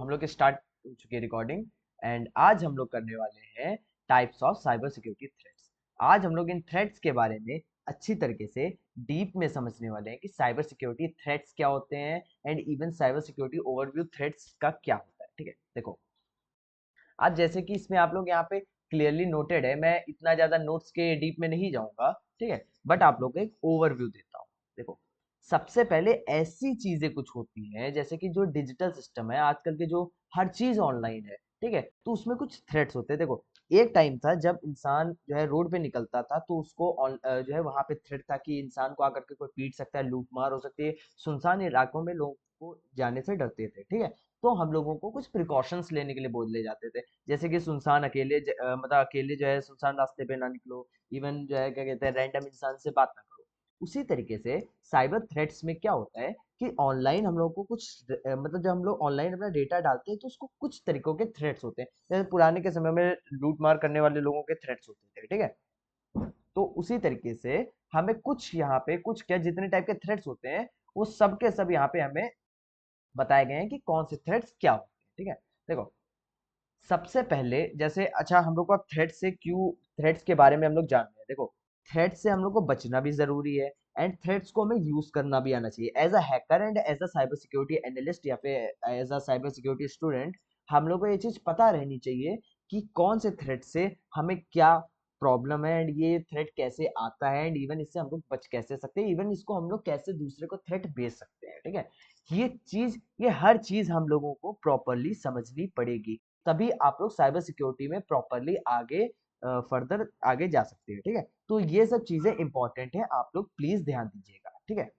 हम लोग के स्टार्ट हो चुकी है रिकॉर्डिंग। एंड आज हम लोग करने वाले हैं types of cyber security threats. आज हम लोग इन थ्रेट्स के बारे में अच्छी तरीके से डीप में समझने वाले हैं कि साइबर सिक्योरिटी थ्रेट्स क्या होते हैं and even cyber security overview threats का क्या होता है। ठीक है, देखो आज जैसे कि इसमें आप लोग यहाँ पे क्लियरली नोटेड है, मैं इतना ज्यादा नोट्स के डीप में नहीं जाऊंगा, ठीक है, बट आप लोग को एक ओवरव्यू देता हूँ। देखो, सबसे पहले ऐसी चीजें कुछ होती हैं जैसे कि जो डिजिटल सिस्टम है आजकल के, जो हर चीज ऑनलाइन है, ठीक है, तो उसमें कुछ थ्रेट्स होते हैं। देखो, एक टाइम था जब इंसान जो है रोड पे निकलता था तो उसको जो है वहां पे थ्रेट था कि इंसान को आकर के कोई पीट सकता है, लूट मार हो सकती है। सुनसान इलाकों में लोगों को जाने से डरते थे, ठीक है, तो हम लोगों को कुछ प्रिकॉशंस लेने के लिए बोले जाते थे, जैसे कि सुनसान मतलब अकेले जो है सुनसान रास्ते पे ना निकलो, इवन जो है क्या कहते हैं रैंडम इंसान से बात ना करो। उसी तरीके से साइबर थ्रेट्स में क्या होता है कि ऑनलाइन हम लोग को कुछ मतलब जब हम लोग ऑनलाइन अपना डेटा डालते हैं तो उसको कुछ तरीकों के थ्रेट्स होते हैं, जैसे पुराने के समय में लूट मार करने वाले लोगों के थ्रेट्स होते थे, ठीक है। तो उसी तरीके से हमें कुछ यहाँ पे कुछ क्या जितने टाइप के थ्रेट्स होते हैं वो सब के सब यहाँ पे हमें बताए गए हैं कि कौन से थ्रेट्स क्या होते हैं, ठीक है। देखो, सबसे पहले जैसे अच्छा हम लोग को अब थ्रेड से क्यों, थ्रेड्स के बारे में हम लोग जान रहे हैं। देखो, थ्रेड से हम लोग को बचना भी जरूरी है एंड थ्रेड्स को हमें यूज करना भी आना चाहिए as a hacker and as a cyber security analyst या फिर as a cyber security student. हम लोग को ये चीज पता रहनी चाहिए कि कौन से थ्रेड से हमें क्या प्रॉब्लम है एंड ये थ्रेड कैसे आता है एंड इवन इससे हम लोग बच कैसे सकते हैं, इवन इसको हम लोग कैसे दूसरे को थ्रेट भेज सकते हैं, ठीक है। ये हर चीज हम लोगों को प्रॉपरली समझनी पड़ेगी, तभी आप लोग साइबर सिक्योरिटी में प्रॉपरली आगे फर्दर आगे जा सकते हैं, ठीक है। तो ये सब चीजें इंपॉर्टेंट है, आप लोग प्लीज ध्यान दीजिएगा, ठीक है।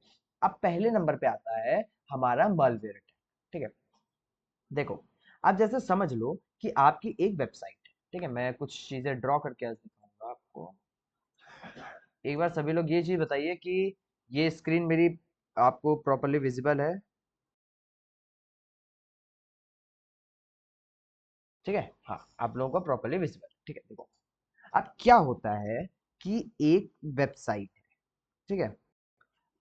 अब पहले नंबर पे आता है हमारा मालवेयर अटैक, ठीक है। देखो, आप जैसे समझ लो कि आपकी एक वेबसाइट है, ठीक है, मैं कुछ चीजें ड्रॉ करके आज दिखाऊंगा आपको। एक बार सभी लोग ये चीज बताइए कि ये स्क्रीन मेरी आपको प्रॉपरली विजिबल है, ठीक है। हाँ, आप लोगों को प्रॉपरली विजिबल, ठीक है। देखो, अब क्या होता है कि एक वेबसाइट है, ठीक है।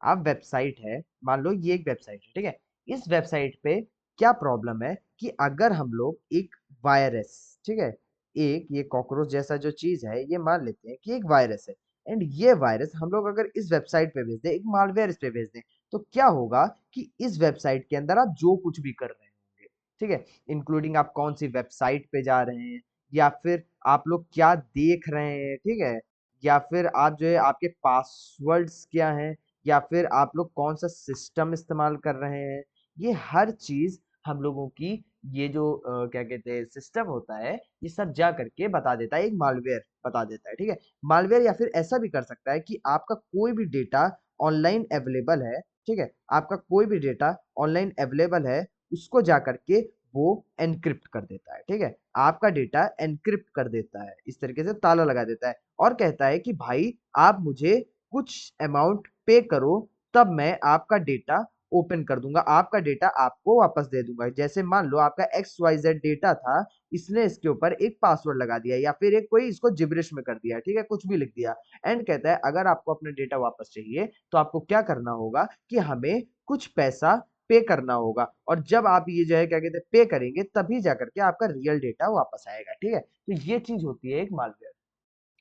अब वेबसाइट है, मान लो ये एक वेबसाइट है, ठीक है। इस वेबसाइट पे क्या प्रॉब्लम है कि अगर हम लोग एक वायरस, ठीक है, एक ये कॉकरोच जैसा जो चीज है ये मान लेते हैं कि एक वायरस है, एंड ये वायरस हम लोग अगर इस वेबसाइट पे भेज दें, एक मालवेयर इस पे भेज दें, तो क्या होगा कि इस वेबसाइट के अंदर आप जो कुछ भी कर रहे होंगे, ठीक है, इंक्लूडिंग आप कौन सी वेबसाइट पे जा रहे हैं, या फिर आप लोग क्या देख रहे हैं, ठीक है, या फिर आप जो है आपके पासवर्ड्स क्या हैं, या फिर आप लोग कौन सा सिस्टम इस्तेमाल कर रहे हैं, ये हर चीज हम लोगों की, ये जो क्या कहते हैं सिस्टम होता है, ये सब जा करके बता देता है, एक मालवेयर बता देता है, ठीक है। मालवेयर या फिर ऐसा भी कर सकता है कि आपका कोई भी डेटा ऑनलाइन अवेलेबल है, ठीक है, आपका कोई भी डेटा ऑनलाइन अवेलेबल है, उसको जा करके वो एनक्रिप्ट कर देता है, ठीक है, आपका डेटा एनक्रिप्ट कर देता है, इस तरीके से ताला लगा देता है और कहता है कि भाई आप मुझे कुछ अमाउंट पे करो, तब मैं आपका डेटा ओपन कर दूंगा, आपका डेटा आपको वापस दे दूंगा। जैसे मान लो आपका एक्स वाई जेड डेटा था, इसने इसके ऊपर एक पासवर्ड लगा दिया या फिर एक कोई इसको जिब्रिश में कर दिया, ठीक है, कुछ भी लिख दिया, एंड कहता है अगर आपको अपना डेटा वापस चाहिए तो आपको क्या करना होगा कि हमें कुछ पैसा पे करना होगा, और जब आप ये जो है क्या कहते हैं पे करेंगे तभी जाकर के आपका रियल डेटा वापस आएगा, ठीक है। तो ये चीज होती है एक मालवेयर।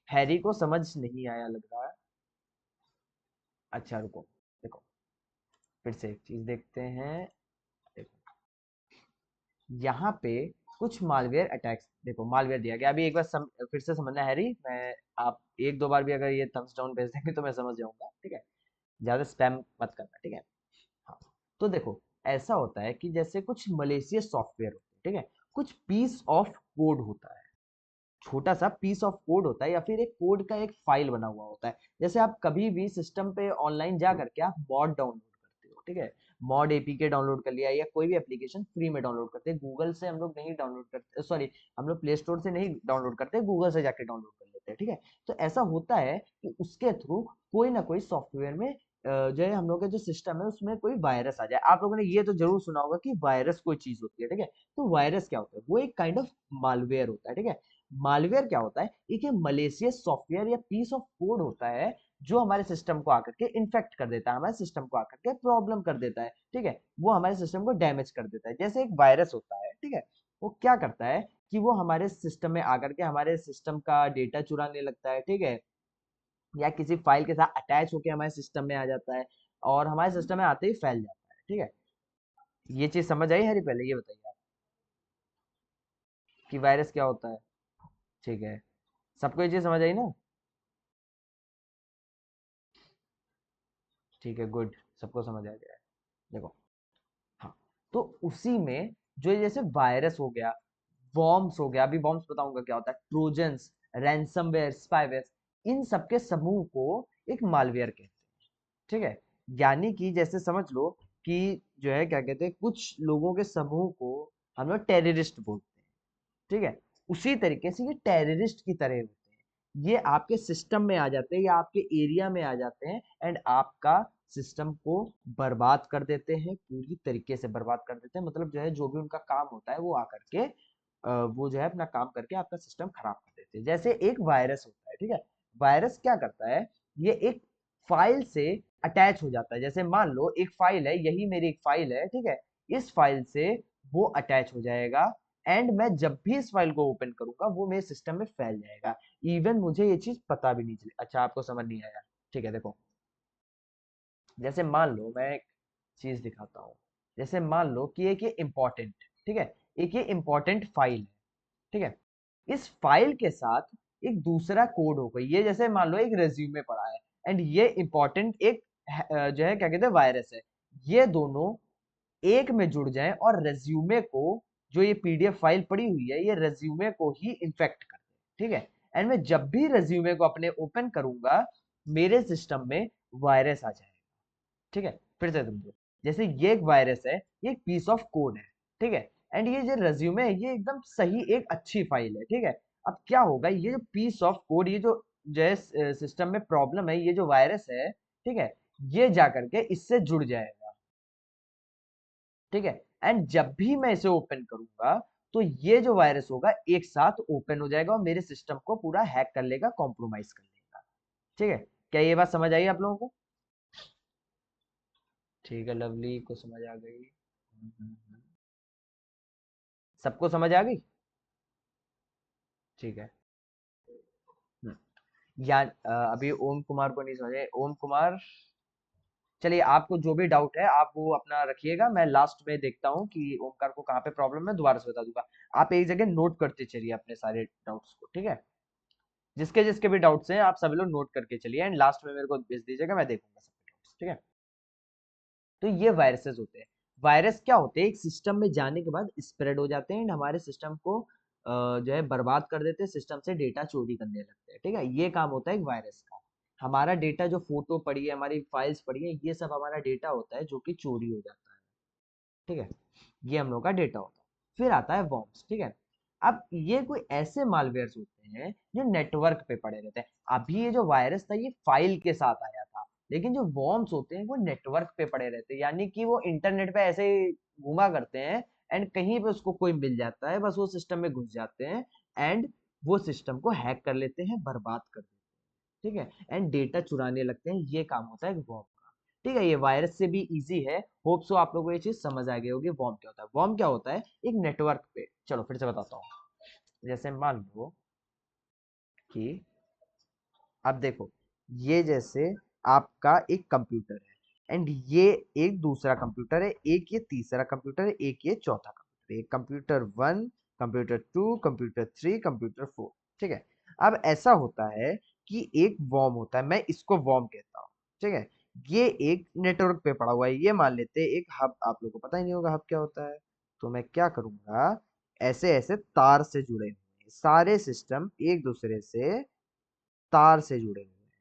हैरी को समझ नहीं आया लग रहा है। अच्छा रुको, देखो फिर से एक चीज देखते हैं। देखो, यहाँ पे कुछ मालवेयर अटैक्स, देखो मालवेयर दिया गया, अभी एक बार फिर से समझना है हैरी, मैं आप एक दो बार भी अगर ये थम्स डाउन भेज देंगे तो मैं समझ जाऊंगा, ठीक है, ज्यादा स्पैम मत करना, ठीक है। हाँ, तो देखो, ऐसा होता है कि जैसे कुछ मलेशियस सॉफ्टवेयर होते हैं, ठीक है, कुछ पीस ऑफ कोड होता है, छोटा सा पीस ऑफ कोड होता है या फिर एक कोड का एक फाइल बना हुआ होता है, जैसे आप कभी भी सिस्टम पे ऑनलाइन जा करके आप मॉड डाउनलोड करते हो, ठीक है, मॉड एपीके डाउनलोड कर लिया या कोई भी एप्लीकेशन फ्री में डाउनलोड करते हैं, गूगल से हम लोग नहीं डाउनलोड करते, सॉरी, हम लोग प्ले स्टोर से नहीं डाउनलोड करते, गूगल से जाके डाउनलोड कर लेते हैं, ठीक है। तो ऐसा होता है कि उसके थ्रू कोई ना कोई सॉफ्टवेयर में जो है हम लोग का जो सिस्टम है उसमें कोई वायरस आ जाए। आप लोगों ने ये तो जरूर सुना होगा कि वायरस कोई चीज होती है, ठीक है। तो वायरस क्या होता है, वो एक काइंड ऑफ मालवेयर होता है, ठीक है। मालवेयर क्या होता है, एक मलेशियस सॉफ्टवेयर या पीस ऑफ कोड होता है जो हमारे सिस्टम को आकर के इन्फेक्ट कर देता है, हमारे सिस्टम को आकर के प्रॉब्लम कर देता है, ठीक है, वो हमारे सिस्टम को डैमेज कर देता है। जैसे एक वायरस होता है, ठीक है, वो क्या करता है कि वो हमारे सिस्टम में आकर के हमारे सिस्टम का डेटा चुराने लगता है, ठीक है, या किसी फाइल के साथ अटैच होके हमारे सिस्टम में आ जाता है और हमारे सिस्टम में आते ही फैल जाता है, ठीक है। ये चीज समझ आई हरी? पहले ये बताइए आप कि वायरस क्या होता है। ठीक है, सबको ये चीज समझ आई ना? ठीक है, गुड, सबको समझ आ गया है। देखो, हाँ, तो उसी में जो ये जैसे वायरस हो गया, वॉर्म्स हो गया, अभी वॉर्म्स बताऊंगा क्या होता है, ट्रोजन्स, रैंसमवेयर, स्पाईवेयर, इन सबके समूह को एक मालवेयर कहते हैं, ठीक है। यानी कि जैसे समझ लो कि जो है क्या कहते हैं, कुछ लोगों के समूह को हम लोग टेररिस्ट बोलते हैं, ठीक है। उसी तरीके से ये टेररिस्ट की तरह होते हैं, ये आपके सिस्टम में आ जाते हैं या आपके एरिया में आ जाते हैं एंड आपका सिस्टम को बर्बाद कर देते हैं, पूरी तरीके से बर्बाद कर देते हैं। मतलब जो है जो भी उनका काम होता है वो आकर के वो जो है अपना काम करके आपका सिस्टम खराब कर देते हैं। जैसे एक वायरस होता है, ठीक है, वायरस क्या करता है, ये एक फाइल से अटैच हो जाता है। जैसे मान लो एक फाइल है, यही मेरी एक फाइल है, ठीक है, इस फाइल से वो अटैच हो जाएगा एंड मैं जब भी इस फाइल को ओपन करूंगा वो मेरे सिस्टम में फैल जाएगा, इवन मुझे ये चीज पता भी नहीं चली। अच्छा, आपको समझ नहीं आया? ठीक है, देखो, जैसे मान लो मैं एक चीज दिखाता हूँ। जैसे मान लो कि एक ये इम्पोर्टेंट, ठीक है, एक ये इम्पोर्टेंट फाइल है, ठीक है, इस फाइल के साथ एक दूसरा कोड होगा, ये जैसे मान लो एक रेज्यूमे पड़ा है एंड ये इम्पोर्टेंट एक जो है क्या कहते हैं वायरस है, ये दोनों एक में जुड़ जाएं और रेज्यूमे को, जो ये पीडीएफ फाइल पड़ी हुई है, ये रेज्यूमे को ही इन्फेक्ट कर दे, ठीक है, एंड मैं जब भी रेज्यूमे को अपने ओपन करूंगा मेरे सिस्टम में वायरस आ जाएगा, ठीक है। फिर से समझो, जैसे ये एक वायरस है, ये एक पीस ऑफ कोड है, ठीक है, एंड ये जो रेज्यूमे है ये एकदम सही एक अच्छी फाइल है, ठीक है। अब क्या होगा, ये जो पीस ऑफ कोड, ये जो सिस्टम में प्रॉब्लम है, ये जो वायरस है, ठीक है, ये जा करके इससे जुड़ जाएगा, ठीक है, एंड जब भी मैं इसे ओपन करूंगा तो ये जो वायरस होगा एक साथ ओपन हो जाएगा और मेरे सिस्टम को पूरा हैक कर लेगा, कॉम्प्रोमाइज कर लेगा, ठीक है। क्या ये बात समझ आई आप लोगों को? ठीक है, लवली को समझ आ गई। सबको समझ आ गई? ठीक है। हम्म, या अभी ओम कुमार को नहीं समझे? ओम कुमार, चलिए, आपको जो भी डाउट है आप वो अपना रखिएगा, मैं लास्ट में देखता हूँ कि ओमकार को कहाँ पे प्रॉब्लम है, दोबारा से बता दूंगा। आप एक जगह नोट करते चलिए अपने सारे डाउट्स को, ठीक है, जिसके जिसके भी डाउट्स हैं आप सभी लोग नोट करके चलिए एंड लास्ट में मेरे को भेज दीजिएगा, मैं देखूंगा सबके डाउट्स, ठीक है। तो ये वायरसेस होते हैं। वायरस क्या होते हैं, एक सिस्टम में जाने के बाद स्प्रेड हो जाते हैं एंड हमारे सिस्टम को जो है बर्बाद कर देते हैं, सिस्टम से डेटा चोरी करने लगते हैं, ठीक है, ये काम होता है एक वायरस का। हमारा डेटा जो फोटो पड़ी है, हमारी फाइल्स पड़ी है, ये सब हमारा डेटा होता है जो कि चोरी हो जाता है, ठीक है, ये हम लोग का डेटा होता है। फिर आता है वॉर्म्स, ठीक है। अब ये कोई ऐसे मालवेयर्स होते हैं जो नेटवर्क पे पड़े रहते हैं। अभी ये जो वायरस था ये फाइल के साथ आया था, लेकिन जो वॉर्म्स होते हैं वो नेटवर्क पे पड़े रहते हैं, यानी कि वो इंटरनेट पे ऐसे ही घूमा करते हैं एंड कहीं पे उसको कोई मिल जाता है, बस वो सिस्टम में घुस जाते हैं एंड वो सिस्टम को हैक कर लेते हैं, बर्बाद कर देते हैं, ठीक है, एंड डेटा चुराने लगते हैं। ये काम होता है वॉर्म का, ठीक है। ये वायरस से भी इजी है, होप सो आप लोगों को ये चीज समझ आ गई होगी। वॉर्म क्या होता है? वॉर्म क्या होता है, एक नेटवर्क पे, चलो फिर से बताता हूँ। जैसे मान लो कि अब देखो, ये जैसे आपका एक कंप्यूटर है एंड ये एक दूसरा कंप्यूटर है, एक ये तीसरा कंप्यूटर है, एक ये चौथा कंप्यूटर है, कंप्यूटर 1, कंप्यूटर 2, कंप्यूटर 3, कंप्यूटर 4, ठीक है। अब ऐसा होता है कि एक वॉर्म होता है, मैं इसको वॉर्म कहता हूँ, ठीक है। ये एक नेटवर्क पे पड़ा हुआ है, ये मान लेते हैं एक हब, आप लोगों को पता ही नहीं होगा हब क्या होता है। तो मैं क्या करूंगा, ऐसे ऐसे तार से जुड़े हुए हैं सारे सिस्टम, एक दूसरे से तार से जुड़े हुए हैं,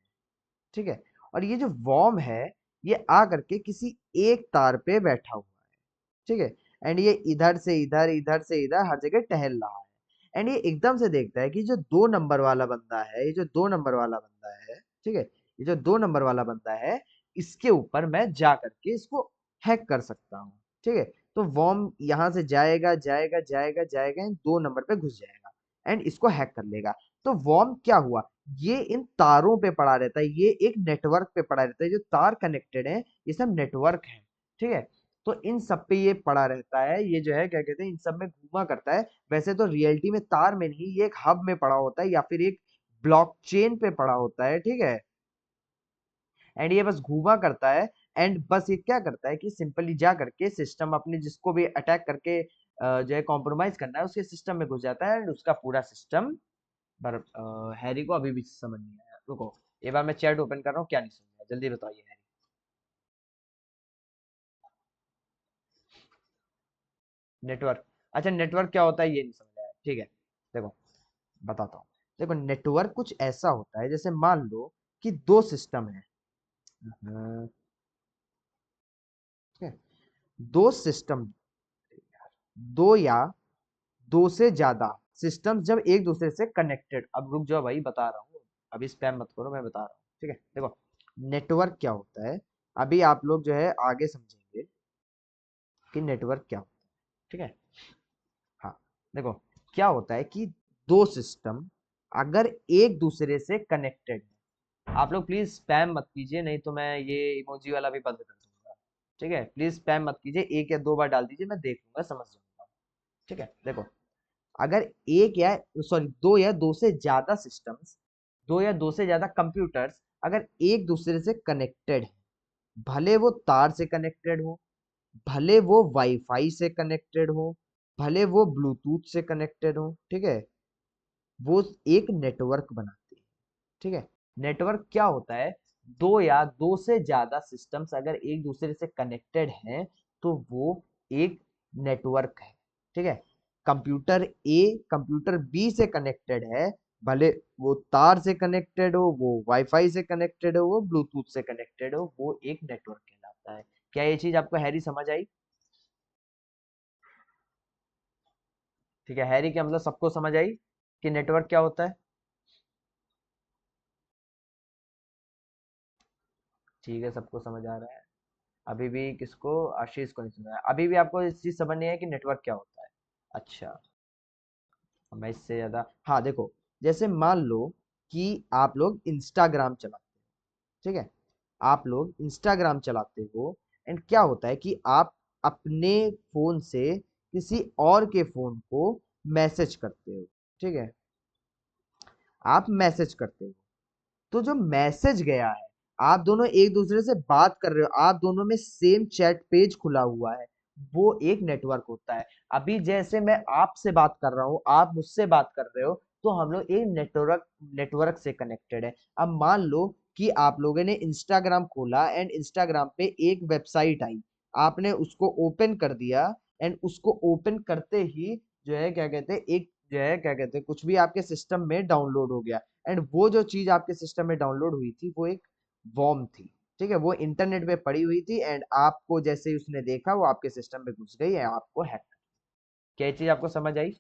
ठीक है। और ये जो वॉर्म है ये आ करके किसी एक तार पे बैठा हुआ है, ठीक है, एंड ये इधर से इधर, इधर से इधर हर जगह टहल रहा है एंड ये एकदम से देखता है कि जो 2 नंबर वाला बंदा है, ये जो 2 नंबर वाला बंदा है, ठीक है, ये जो 2 नंबर वाला बंदा है, इसके ऊपर मैं जा करके इसको हैक कर सकता हूँ, ठीक है। तो वॉर्म यहाँ से जाएगा जाएगा जाएगा जाएगा एंड 2 नंबर पे घुस जाएगा एंड इसको हैक कर लेगा। तो वॉर्म क्या हुआ, ये इन तारों पे पड़ा रहता है, ये एक नेटवर्क पे पड़ा रहता है, जो तार कनेक्टेड है ये सब नेटवर्क है, ठीक है। तो इन सब पे ये पड़ा रहता है, ये जो है क्या कहते हैं, इन सब में घूमा करता है। वैसे तो रियलिटी में तार में नहीं, ये एक हब में पड़ा होता है या फिर एक ब्लॉकचेन पे पड़ा होता है, ठीक है। एंड ये बस घूमा करता है। एंड बस ये क्या करता है कि सिंपली जा करके सिस्टम अपने जिसको भी अटैक करके जो है कॉम्प्रोमाइज करना है, उसके सिस्टम में घुस जाता है एंड उसका पूरा सिस्टम। पर हैरी को अभी भी समझ नहीं आया, रुको, एक बार मैं चैट ओपन कर रहा हूँ, क्या नहीं समझ आया, जल्दी बताइए हैरी। नेटवर्क, अच्छा नेटवर्क क्या होता है ये नहीं समझ आया, ठीक है। देखो बताता हूँ। देखो नेटवर्क कुछ ऐसा होता है, जैसे मान लो कि दो सिस्टम है, ठीक है, दो सिस्टम, दो या दो से ज्यादा सिस्टम्स जब एक दूसरे से कनेक्टेड, अब रुक जाओ भाई बता रहा हूँ, अभी स्पैम मत करो, मैं बता रहा हूँ, ठीक है। देखो नेटवर्क क्या होता है, अभी आप लोग जो है आगे समझेंगे कि नेटवर्क क्या होता है, ठीक है। हाँ, देखो क्या होता है कि दो सिस्टम अगर एक दूसरे से कनेक्टेड है, आप लोग प्लीज स्पैम मत कीजिए, नहीं तो मैं ये इमोजी वाला भी बंद कर दूंगा, ठीक है। प्लीज स्पैम मत कीजिए, एक या दो बार डाल दीजिए, मैं देख लूंगा, समझ जाऊंगा, ठीक है। देखो अगर एक या सॉरी दो या दो से ज्यादा सिस्टम्स, दो या दो से ज्यादा कंप्यूटर्स अगर एक दूसरे से कनेक्टेड है, भले वो तार से कनेक्टेड हो, भले वो वाईफाई से कनेक्टेड हो, भले वो ब्लूटूथ से कनेक्टेड हो, ठीक है, वो एक नेटवर्क बनाते हैं, ठीक है। नेटवर्क क्या होता है, दो या दो से ज्यादा सिस्टम्स अगर एक दूसरे से कनेक्टेड हैं तो वो एक नेटवर्क है, ठीक है। कंप्यूटर ए कंप्यूटर बी से कनेक्टेड है, भले वो तार से कनेक्टेड हो, वो वाईफाई से कनेक्टेड हो, वो ब्लूटूथ से कनेक्टेड हो, वो एक नेटवर्क कहलाता है। क्या ये चीज आपको हैरी समझ आई? ठीक है, हैरी क्या मतलब सबको समझ आई कि नेटवर्क क्या होता है? ठीक है, सबको समझ आ रहा है। अभी भी किसको, आशीष को नहीं समझ आया, अभी भी आपको इस चीज समझ नहीं है कि नेटवर्क क्या होता है? अच्छा, अब मैं इससे ज्यादा, हाँ देखो, जैसे मान लो कि आप लोग इंस्टाग्राम चलाते हो, ठीक है, आप लोग इंस्टाग्राम चलाते हो, एंड क्या होता है कि आप अपने फोन से किसी और के फोन को मैसेज करते हो, ठीक है, आप मैसेज करते हो, तो जो मैसेज गया है, आप दोनों एक दूसरे से बात कर रहे हो, आप दोनों में सेम चैट पेज खुला हुआ है, वो एक नेटवर्क होता है। अभी जैसे मैं आपसे बात कर रहा हूँ, आप मुझसे बात कर रहे हो, तो हम लोग एक नेटवर्क नेटवर्क से कनेक्टेड है। अब मान लो कि आप लोगों ने इंस्टाग्राम खोला एंड इंस्टाग्राम पे एक वेबसाइट आई, आपने उसको ओपन कर दिया, एंड उसको ओपन करते ही जो है क्या कहते हैं, एक जो है क्या कहते हैं, कुछ भी आपके सिस्टम में डाउनलोड हो गया, एंड वो जो चीज आपके सिस्टम में डाउनलोड हुई थी वो एक वॉर्म थी, ठीक है, वो इंटरनेट पे पड़ी हुई थी, एंड आपको जैसे ही उसने देखा वो आपके सिस्टम में घुस गई है, आपको हैक। क्या ये चीज आपको समझ आई?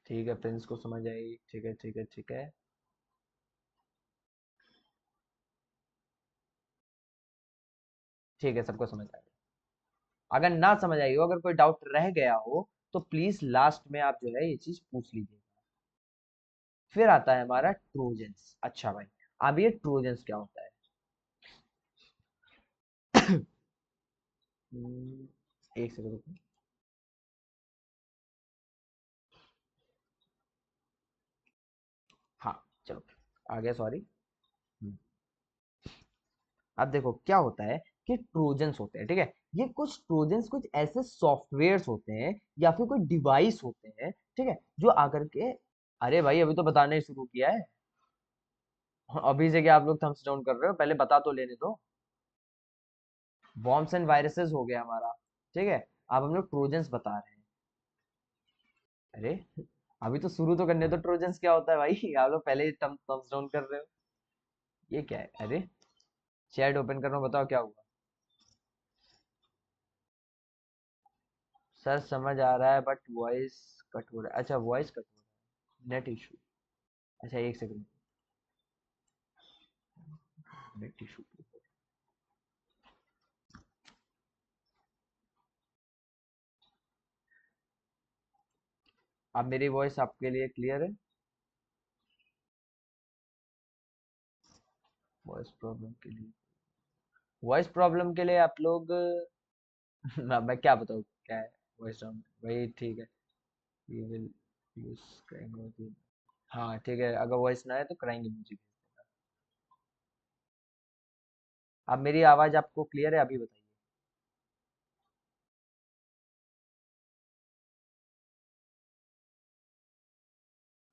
ठीक है, प्रिंस को समझ आई, ठीक है ठीक है ठीक है। ठीक है, सबको समझ आया। अगर ना समझ आई हो, अगर कोई डाउट रह गया हो, तो प्लीज लास्ट में आप जो है ये चीज पूछ लीजिए। फिर आता है हमारा ट्रोजन्स। अच्छा भाई, अब ये ट्रोजन्स क्या होता है? एक सेकंड रुको। हाँ, चलो, आ गया, सॉरी। अब देखो क्या होता है कि ट्रोजन्स होते हैं, ठीक है, ये कुछ ट्रोजन्स कुछ ऐसे सॉफ्टवेयर्स होते हैं या फिर कोई डिवाइस होते हैं, ठीक है, जो आकर के, अरे भाई अभी तो बताना ही शुरू किया है, अभी से क्या आप लोग थम्स डाउन कर रहे हो, पहले बता तो लेने दो। वॉर्म्स एंड वायरसेस हो गया हमारा, ठीक है। अब हम लोग ट्रोजन्स बता रहे हैं। अरे अभी तो शुरू तो करने दो, ट्रोजन्स क्या होता है भाई, आप लोग पहले ही थम्स डाउन कर रहे हो। ये क्या है? अरे चैट ओपन कर रहा हूँ, बताओ क्या हुआ। सर समझ आ रहा है बट वॉइस कट हो रहा है, अच्छा वॉइस कट हो रहा है, नेट इशू। अच्छा एक सेकंड, नेट इशू। अब मेरी वॉइस आपके लिए क्लियर है? वॉइस प्रॉब्लम के लिए, वॉइस प्रॉब्लम के लिए आप लोग ना मैं क्या बताऊँ क्या है वॉइस प्रॉब्लम, वही ठीक है। We will use crying. हाँ ठीक है, अगर वॉइस ना है तो क्राइंग इमोजी। अब मेरी आवाज आपको क्लियर है? अभी बताइए।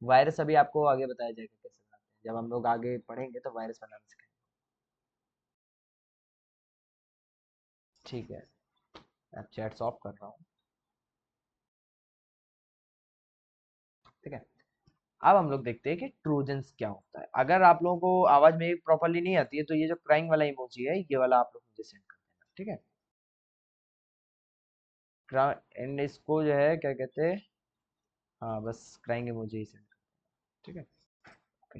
वायरस अभी आपको आगे बताया जाएगा कैसे बनाते हैं, जब हम लोग आगे पढ़ेंगे तो वायरस बनाना सीखेंगे। ठीक है, अब चैट्स ऑफ कर रहा हूँ। ठीक है, अब हम लोग देखते हैं कि ट्रोजन्स क्या होता है। अगर आप लोगों को आवाज मेरी प्रॉपरली नहीं आती है तो ये जो क्राइंग वाला इमोजी है ये वाला आप लोग मुझे सेंड कर देना, ठीक है? एंड इसको जो है क्या कहते हैं, हाँ बस क्राइंग इमोजी ही सेंड, ठीक है? ओके।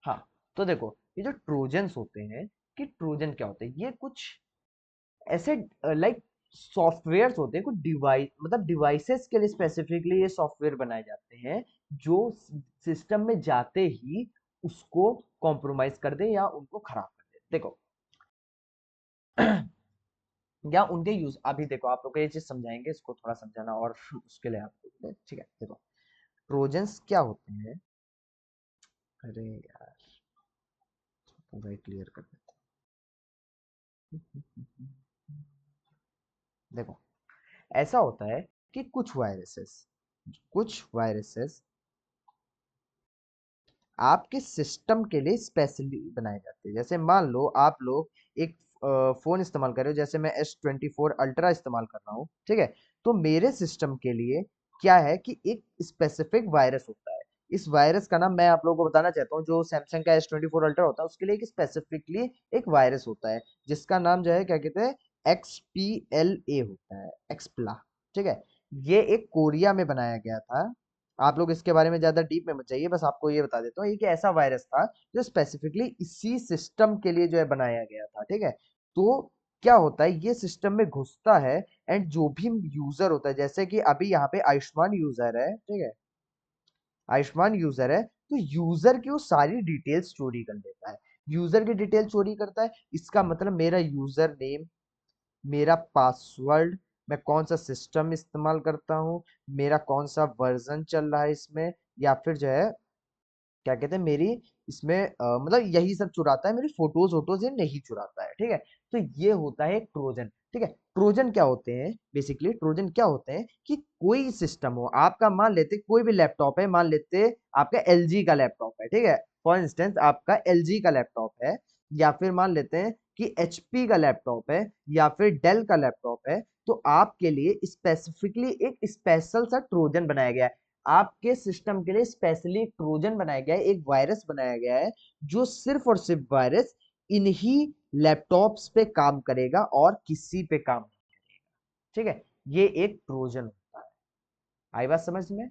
हाँ, तो देखो ये जो ट्रोजन्स होते हैं, कि ट्रोजन क्या होते हैं, ये कुछ ऐसे लाइक सॉफ्टवेयर्स होते हैं, कुछ डिवाइस मतलब डिवाइसेस के लिए स्पेसिफिकली ये सॉफ्टवेयर बनाए जाते हैं जो सिस्टम में जाते ही उसको कॉम्प्रोमाइज कर दे या उनको खराब कर दे। देखो या उनके यूज, अभी देखो आप लोग को ये चीज समझाएंगे, इसको थोड़ा समझाना और उसके लिए आपको, ठीक है? देखो ट्रोजन्स क्या होते हैं, अरे यार पूरा ही क्लियर कर देते हैं। देखो ऐसा होता है कि कुछ वायरसेस आपके सिस्टम के लिए स्पेशली बनाए जाते हैं। जैसे मान लो आप लोग एक फोन इस्तेमाल कर रहे हो, जैसे मैं S24 Ultra इस्तेमाल कर रहा हूँ, ठीक है? तो मेरे सिस्टम के लिए क्या है कि एक स्पेसिफिक वायरस होता है। इस वायरस का नाम मैं आप लोगों को बताना चाहता हूँ। जो सैमसंग का S24 Ultra होता है उसके लिए एक स्पेसिफिकली एक वायरस होता है जिसका नाम जो है क्या कहते हैं, XPLA होता है, एक्सप्ला। ठीक है, ये एक कोरिया में बनाया गया था। आप लोग इसके बारे में ज्यादा डीप में मत जाइए, बस आपको ये बता देता हूँ ये कि ऐसा वायरस था जो स्पेसिफिकली इसी सिस्टम के लिए जो है बनाया गया था। ठीक है, तो क्या होता है, ये सिस्टम में घुसता है एंड जो भी यूजर होता है, जैसे कि अभी यहाँ पे आयुष्मान यूजर है, ठीक है? आयुष्मान यूजर है, तो यूजर की वो सारी डिटेल्स चोरी कर लेता है। यूजर की डिटेल चोरी करता है, इसका मतलब मेरा यूजर नेम, मेरा पासवर्ड, मैं कौन सा सिस्टम इस्तेमाल करता हूँ, मेरा कौन सा वर्जन चल रहा है इसमें, या फिर जो है क्या कहते हैं मेरी इसमें मतलब यही सब चुराता है, मेरी फोटोज वोटोज ये नहीं चुराता है। ठीक है, तो ये होता है एक ट्रोजन। ठीक है, ट्रोजन क्या होते हैं, बेसिकली ट्रोजन क्या होते हैं कि कोई सिस्टम हो आपका, मान लेते कोई भी लैपटॉप है, मान लेते आपका एलजी का लैपटॉप है, ठीक है? फॉर इंस्टेंस आपका एलजी का लैपटॉप है, या फिर मान लेते हैं कि एचपी का लैपटॉप है, या फिर डेल का लैपटॉप है, तो आपके लिए स्पेसिफिकली एक स्पेशल सा ट्रोजन बनाया गया है। आपके सिस्टम के लिए स्पेशली एक ट्रोजन बनाया गया है, एक वायरस बनाया गया है जो सिर्फ और सिर्फ वायरस इन्हीं लैपटॉप्स पे काम करेगा और किसी पे काम नहीं करेगा। ठीक है, ये एक ट्रोजन होता है। आई बात समझ में?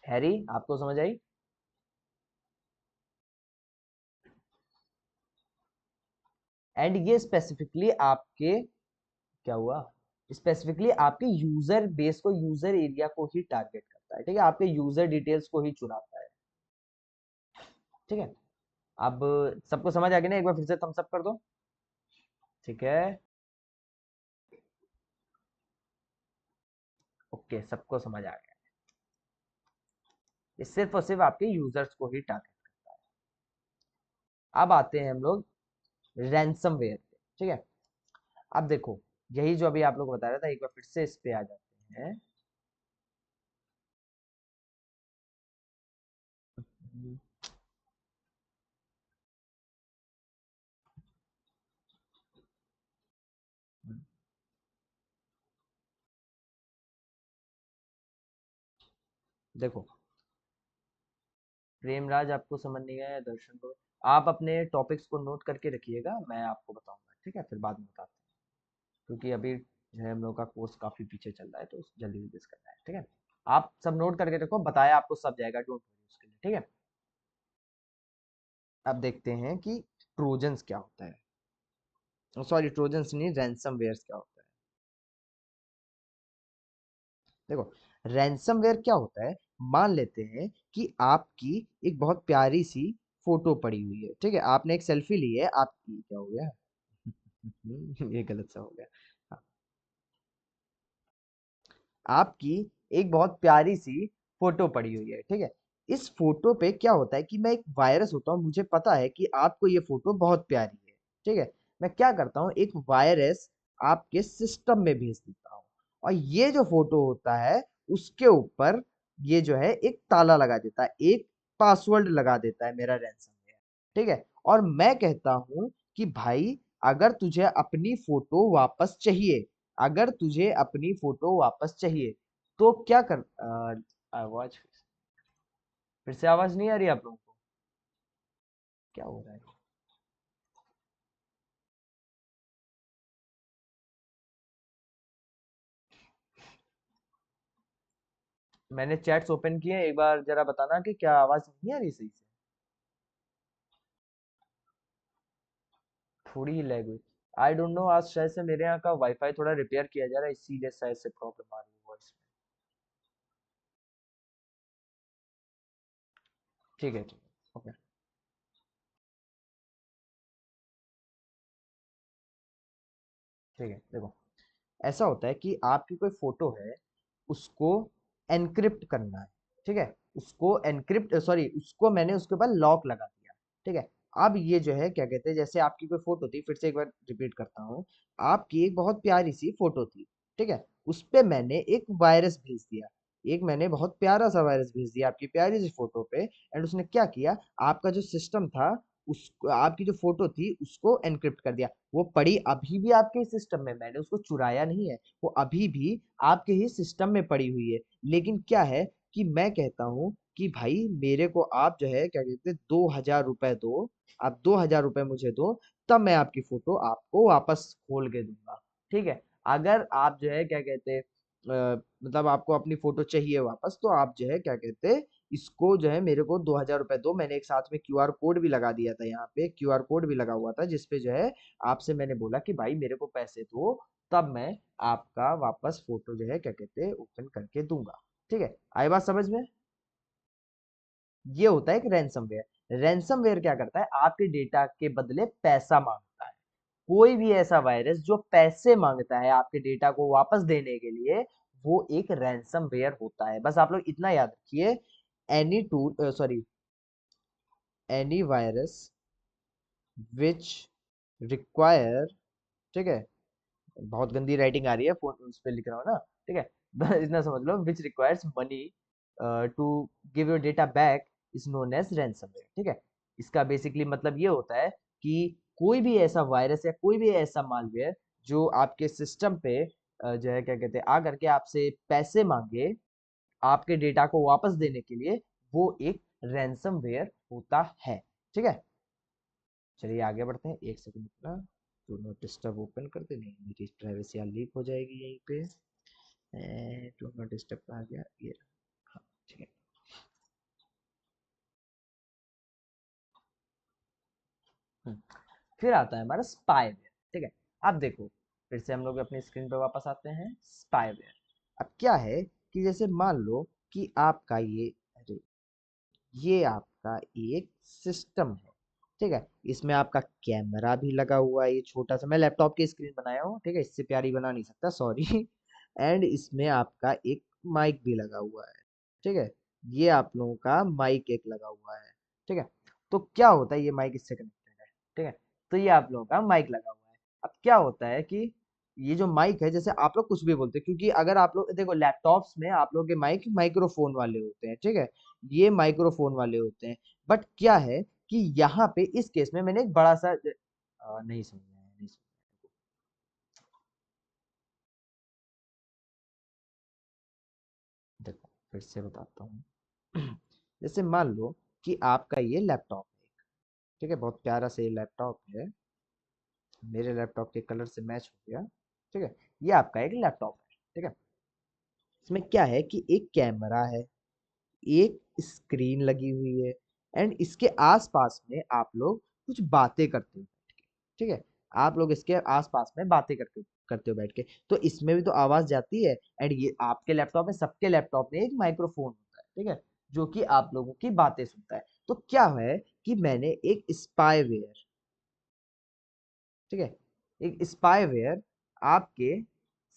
हैरी आपको समझ आई? एंड ये स्पेसिफिकली आपके, क्या हुआ, स्पेसिफिकली आपके यूजर बेस को, यूजर एरिया को ही टारगेट करता है। ठीक है, आपके यूजर डिटेल्स को ही चुराता है। ठीक है, अब सबको समझ आ गया ना? एक बार फिर से थम्स अप कर दो। ठीक है, ओके, सबको समझ आ गया। ये सिर्फ और सिर्फ आपके यूजर्स को ही टारगेट करता है। अब आते हैं हम लोग रैंसमवेयर पे। ठीक है, अब देखो यही जो अभी आप लोग बता रहा था, एक बार फिर से इस पे आ जाते हैं। देखो प्रेमराज आपको समझ नहीं आया, दर्शन को आप अपने टॉपिक्स को नोट करके रखिएगा, मैं आपको बताऊंगा। ठीक है, फिर बाद में बताते हैं, क्योंकि अभी जो है हम लोग का कोर्स काफी पीछे चल रहा है तो जल्दी जल्दी करना है। ठीक है, आप सब नोट करके रखो, बताया आपको सब जाएगा, डोंट वरी उसके लिए। ठीक है, अब देखते हैं कि ट्रोजन्स क्या होता है, सॉरी ट्रोजन्स नहीं, रैंसमवेयर्स क्या होता है। देखो, रैंसमवेयर क्या होता है, मान लेते हैं कि आपकी एक बहुत प्यारी सी फोटो पड़ी हुई है, ठीक है, आपने एक सेल्फी ली है आपकी, क्या हो गया? ये गलत सा हो गया। हाँ, आपकी एक बहुत प्यारी सी फोटो पड़ी हुई है, ठीक है। इस फोटो पे क्या होता है कि मैं एक वायरस होता हूँ, मुझे पता है कि आपको ये फोटो बहुत प्यारी है, ठीक है। मैं क्या करता हूँ, एक वायरस आपके सिस्टम में भेज देता हूँ, और ये जो फोटो होता है उसके ऊपर ये जो है एक ताला लगा देता है, एक पासवर्ड लगा देता है मेरा रैंसमवेयर, ठीक है। और मैं कहता हूँ कि भाई, अगर तुझे अपनी फोटो वापस चाहिए, अगर तुझे अपनी फोटो वापस चाहिए तो क्या कर आवाज, फिर से आवाज नहीं आ रही आप लोगों को? क्या हो रहा है? मैंने चैट्स ओपन किए, एक बार जरा बताना कि क्या आवाज नहीं आ रही सही से? थोड़ी ही लैग हुई। आई डोंट नो, आज शायद से मेरे यहाँ का वाईफाई थोड़ा रिपेयर किया जा रहा है, इसीलिए शायद से प्रॉब्लम आ रही है वॉइस में। ठीक है, ठीक है, ओके। ठीक है, देखो, ऐसा होता है कि आपकी कोई फोटो है, उसको एनक्रिप्ट करना है, ठीक है। उसको एनक्रिप्ट, सॉरी, उसको मैंने उसके ऊपर लॉक लगा दिया, ठीक है। अब ये जो है क्या कहते हैं, जैसे आपकी कोई फोटो थी, फिर से एक बार रिपीट करता हूँ, आपकी एक बहुत प्यारी सी फोटो थी, ठीक है। उस पे मैंने एक वायरस भेज दिया, एक मैंने बहुत प्यारा सा वायरस भेज दिया आपकी प्यारी सी फोटो पे, एंड उसने क्या किया, आपका जो सिस्टम था, उस आपकी जो फोटो थी उसको एनक्रिप्ट कर दिया। वो पड़ी अभी भी आपके सिस्टम में, मैंने उसको चुराया नहीं है, वो अभी भी आपके ही सिस्टम में पड़ी हुई है। लेकिन क्या है कि मैं कहता हूँ कि भाई, मेरे को आप जो है क्या कहते हैं, 2,000 रुपए दो, आप 2,000 रुपए मुझे दो, तब मैं आपकी फोटो आपको वापस खोल के दूंगा, ठीक है। अगर आप जो है क्या कहते हैं, मतलब आपको अपनी फोटो चाहिए वापस, तो आप जो है क्या कहते हैं, इसको जो है मेरे को 2,000 रुपए दो। मैंने एक साथ में क्यूआर कोड भी लगा दिया था, यहाँ पे क्यूआर कोड भी लगा हुआ था, जिसपे जो है आपसे मैंने बोला कि भाई मेरे को पैसे दो, तब मैं आपका वापस फोटो जो है क्या कहते हैं ओपन करके दूंगा, ठीक है। आई बात समझ में? ये होता है एक रैंसमवेयर। रैंसमवेयर क्या करता है, आपके डेटा के बदले पैसा मांगता है। कोई भी ऐसा वायरस जो पैसे मांगता है आपके डेटा को वापस देने के लिए, वो एक रैंसमवेयर होता है। बस आप लोग इतना याद रखिए, any tool, sorry, any virus which require, ठीक है, बहुत गंदी राइटिंग आ रही है, फोन उस पे लिख रहा हूँ ना, ठीक है। बस इतना समझ लो, which requires money to give your data back is known as ransomware, ठीक है। इसका बेसिकली मतलब ये होता है कि कोई भी ऐसा वायरस या कोई भी ऐसा मालवेयर जो आपके सिस्टम पे जो है क्या कहते हैं आ करके आपसे पैसे मांगे आपके डेटा को वापस देने के लिए, वो एक रैंसमवेयर होता है, ठीक है। चलिए आगे बढ़ते हैं, एक सेकंड रुकना। डू नॉट डिस्टर्ब ओपन कर दे, नहीं मेरी प्राइवेसी लीक हो जाएगी यहीं पे। डू नॉट डिस्टर्ब कहाँ गया ये रहा। हाँ, ठीक है। हम्म, फिर आता है हमारा स्पाईवेयर, ठीक है। अब देखो, फिर से हम लोग अपनी स्क्रीन पर वापस आते हैं, स्पाईवेयर। अब क्या है कि जैसे मान लो कि आपका ये, अरे, ये आपका एक सिस्टम है, ठीक है। इसमें आपका कैमरा भी लगा हुआ है, ये छोटा सा मैं लैपटॉप की स्क्रीन बनाया हूँ, ठीक है, इससे प्यारी बना नहीं सकता, सॉरी। एंड इसमें आपका एक माइक भी लगा हुआ है, ठीक है। ये आप लोगों का माइक एक लगा हुआ है, ठीक है। तो क्या होता है, ये माइक इससे कनेक्टेड है, ठीक है। तो ये आप लोगों का माइक लगा हुआ है। अब क्या होता है कि ये जो माइक है, जैसे आप लोग कुछ भी बोलते हैं, क्योंकि अगर आप लोग देखो लैपटॉप्स में आप लोग के माइक माइक्रोफोन वाले होते हैं, ठीक है, ये माइक्रोफोन वाले होते हैं। बट क्या है कि यहाँ पे इस केस में मैंने एक बड़ा सा नहीं समझा है, नहीं समझा है। देखो, फिर से बताता हूँ। जैसे मान लो कि आपका ये लैपटॉप है, ठीक है, बहुत प्यारा से ये लैपटॉप है, मेरे लैपटॉप के कलर से मैच हो गया, ठीक है। ये आपका एक लैपटॉप है, ठीक है। इसमें क्या है कि एक कैमरा है, एक स्क्रीन लगी हुई है, एंड इसके आसपास में आप लोग कुछ बातें करते हो, ठीक है। आप लोग इसके आसपास में बातें करते करते हो बैठ के, तो इसमें भी तो आवाज जाती है। एंड ये आपके लैपटॉप में, सबके लैपटॉप में एक माइक्रोफोन होता है, ठीक है, जो कि आप लोगों की बातें सुनता है। तो क्या है कि मैंने एक स्पाईवेयर, ठीक है, एक स्पाईवेयर आपके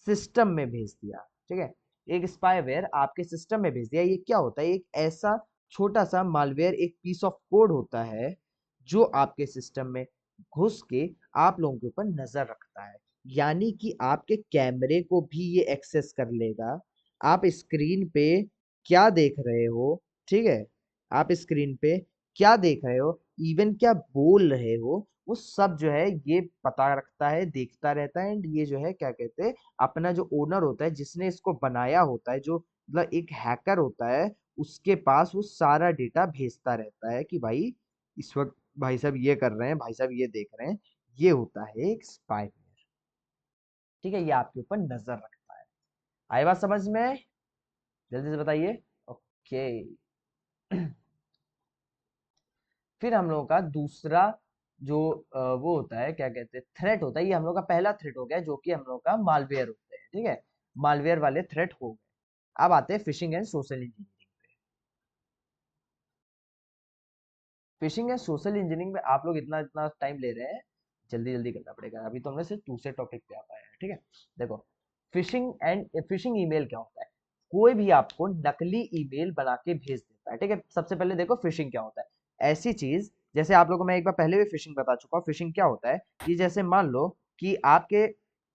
सिस्टम में भेज दिया, ठीक है, एक स्पाईवेयर आपके सिस्टम में भेज दिया। ये क्या होता है? एक ऐसा छोटा सा मालवेयर, एक पीस ऑफ कोड होता है जो आपके सिस्टम में घुस के आप लोगों के ऊपर नजर रखता है। यानी कि आपके कैमरे को भी ये एक्सेस कर लेगा। आप स्क्रीन पे क्या देख रहे हो, ठीक है, आप स्क्रीन पे क्या देख रहे हो, इवन क्या बोल रहे हो, वो सब जो है ये पता रखता है, देखता रहता है। एंड ये जो है क्या कहते हैं, अपना जो ओनर होता है, जिसने इसको बनाया होता है, जो मतलब एक हैकर होता है, उसके पास वो सारा डेटा भेजता रहता है कि भाई इस वक्त भाई साहब ये कर रहे हैं, भाई साहब ये देख रहे हैं। ये होता है एक स्पाईवेयर, ठीक है, ये आपके ऊपर नजर रखता है। आई बात समझ में? जल्दी से बताइए। ओके। फिर हम लोगों का दूसरा जो वो होता है, क्या कहते हैं, थ्रेट होता है। ये हम लोग का पहला थ्रेट हो गया, जो कि हम लोग का मालवेयर होते हैं, ठीक है, मालवेयर वाले थ्रेट हो गए। अब आते हैं फिशिंग एंड सोशल इंजीनियरिंग पे। फिशिंग एंड सोशल इंजीनियरिंग में आप लोग इतना इतना टाइम ले रहे हैं, जल्दी जल्दी करना पड़ेगा। अभी तो हमने सिर्फ दूसरे टॉपिक पे आ पाए हैं, ठीक है। देखो, फिशिंग ईमेल क्या होता है? कोई भी आपको नकली ईमेल बना के भेज देता है, ठीक है। सबसे पहले देखो फिशिंग क्या होता है। ऐसी चीज, जैसे आप लोगों को मैं एक बार पहले भी फिशिंग बता चुका हूँ। फिशिंग क्या होता है कि जैसे मान लो कि आपके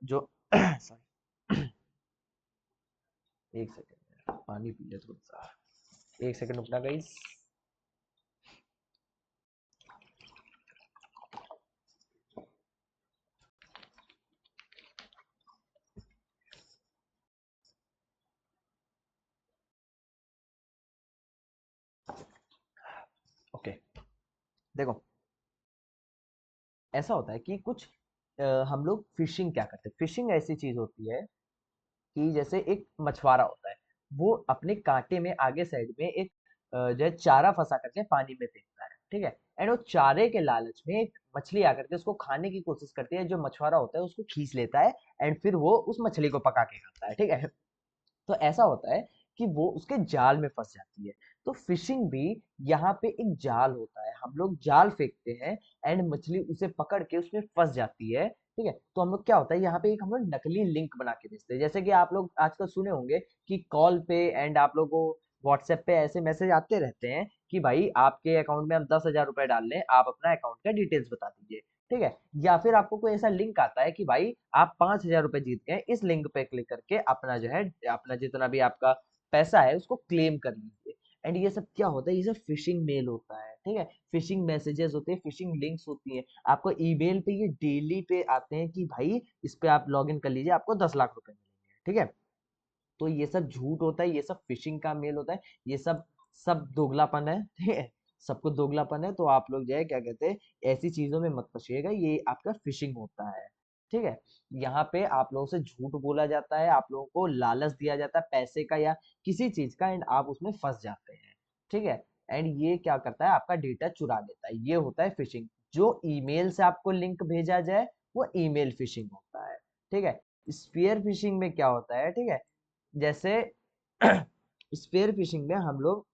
जो सॉरी, एक सेकेंड पानी पी ले थोड़ा सा, एक सेकेंड रुकना गाइस। ओके, देखो, ऐसा होता है कि कुछ हम लोग फिशिंग क्या करते हैं। फिशिंग ऐसी चीज होती है कि जैसे एक मछुआरा होता है, वो अपने कांटे में आगे साइड में एक जो है चारा फंसा करके पानी में फेंकता है, ठीक है। एंड वो चारे के लालच में एक मछली आकर के उसको खाने की कोशिश करती है। जो मछुआरा होता है उसको खींच लेता है, एंड फिर वो उस मछली को पका के खाता है, ठीक है। तो ऐसा होता है कि वो उसके जाल में फंस जाती है। तो फिशिंग भी यहाँ पे एक जाल होता है, हम लोग जाल फेंकते हैं, एंड मछली उसे पकड़ के उसमें फंस जाती है, ठीक है। तो हम लोग क्या होता है, यहाँ पे एक हम लोग नकली लिंक बना के भेजते हैं। जैसे कि आप लोग आजकल सुने होंगे कि कॉल पे एंड आप लोगों को व्हाट्सएप पे ऐसे मैसेज आते रहते हैं कि भाई आपके अकाउंट में हम 10,000 रुपए डाल लें, आप अपना अकाउंट का डिटेल्स बता दीजिए, ठीक है। या फिर आपको कोई ऐसा लिंक आता है कि भाई आप 5,000 रुपए जीत गए, इस लिंक पे क्लिक करके अपना जो है, अपना जितना भी आपका पैसा है उसको क्लेम कर लीजिए। एंड ये सब क्या होता है, ये सब फिशिंग मेल होता है, ठीक है। फिशिंग मैसेजेस होते हैं, फिशिंग लिंक्स होती हैं। आपको ईमेल पे ये डेली पे आते हैं कि भाई इस पे आप लॉग इन कर लीजिए, आपको 10 लाख रुपए मिलेंगे, ठीक है। तो ये सब झूठ होता है, ये सब फिशिंग का मेल होता है। ये सब सब दोगलापन है, ठीक है। सबको दोगलापन है। तो आप लोग जो है क्या कहते हैं, ऐसी चीजों में मत फंसिएगा, ये आपका फिशिंग होता है, ठीक है। यहाँ पे आप लोगों से झूठ बोला जाता है, आप लोगों को लालच दिया जाता है पैसे का या किसी चीज का, एंड आप उसमें फंस जाते हैं, ठीक है। एंड ये क्या करता है, आपका डेटा चुरा लेता है। ये होता है फिशिंग। जो ईमेल से आपको लिंक भेजा जाए वो ईमेल फिशिंग होता है, ठीक है। स्फीयर फिशिंग में क्या होता है, ठीक है, जैसे स्पेयर फिशिंग में हम लोग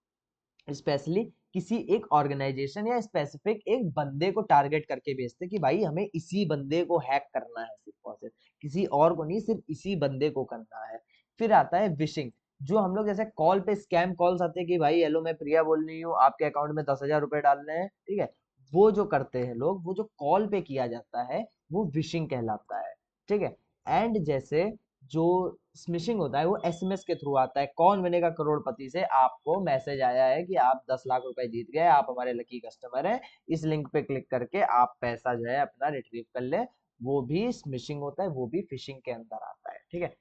स्पेशली किसी एक ऑर्गेनाइजेशन या स्पेसिफिक एक बंदे को टारगेट करके भेजते कि भाई हमें इसी बंदे को हैक करना है, सिर्फ और सिर्फ किसी और को नहीं, सिर्फ इसी बंदे को करना है। फिर आता है विशिंग, जो हम लोग जैसे कॉल पे स्कैम कॉल्स आते हैं कि भाई हेलो मैं प्रिया बोल रही हूँ, आपके अकाउंट में 10,000 रुपए डालने हैं, ठीक है। वो जो करते हैं लोग, वो जो कॉल पे किया जाता है वो विशिंग कहलाता है, ठीक है। एंड जैसे जो स्मिशिंग होता है वो एसएमएस के थ्रू आता है। कौन बनेगा करोड़पति से आपको मैसेज आया है कि आप 10 लाख रुपए जीत गए, आप हमारे लकी कस्टमर हैं, इस लिंक पे क्लिक करके आप पैसा जो है अपना रिट्रीव कर ले। वो भी स्मिशिंग होता है, वो भी फिशिंग के अंदर आता है, ठीक है।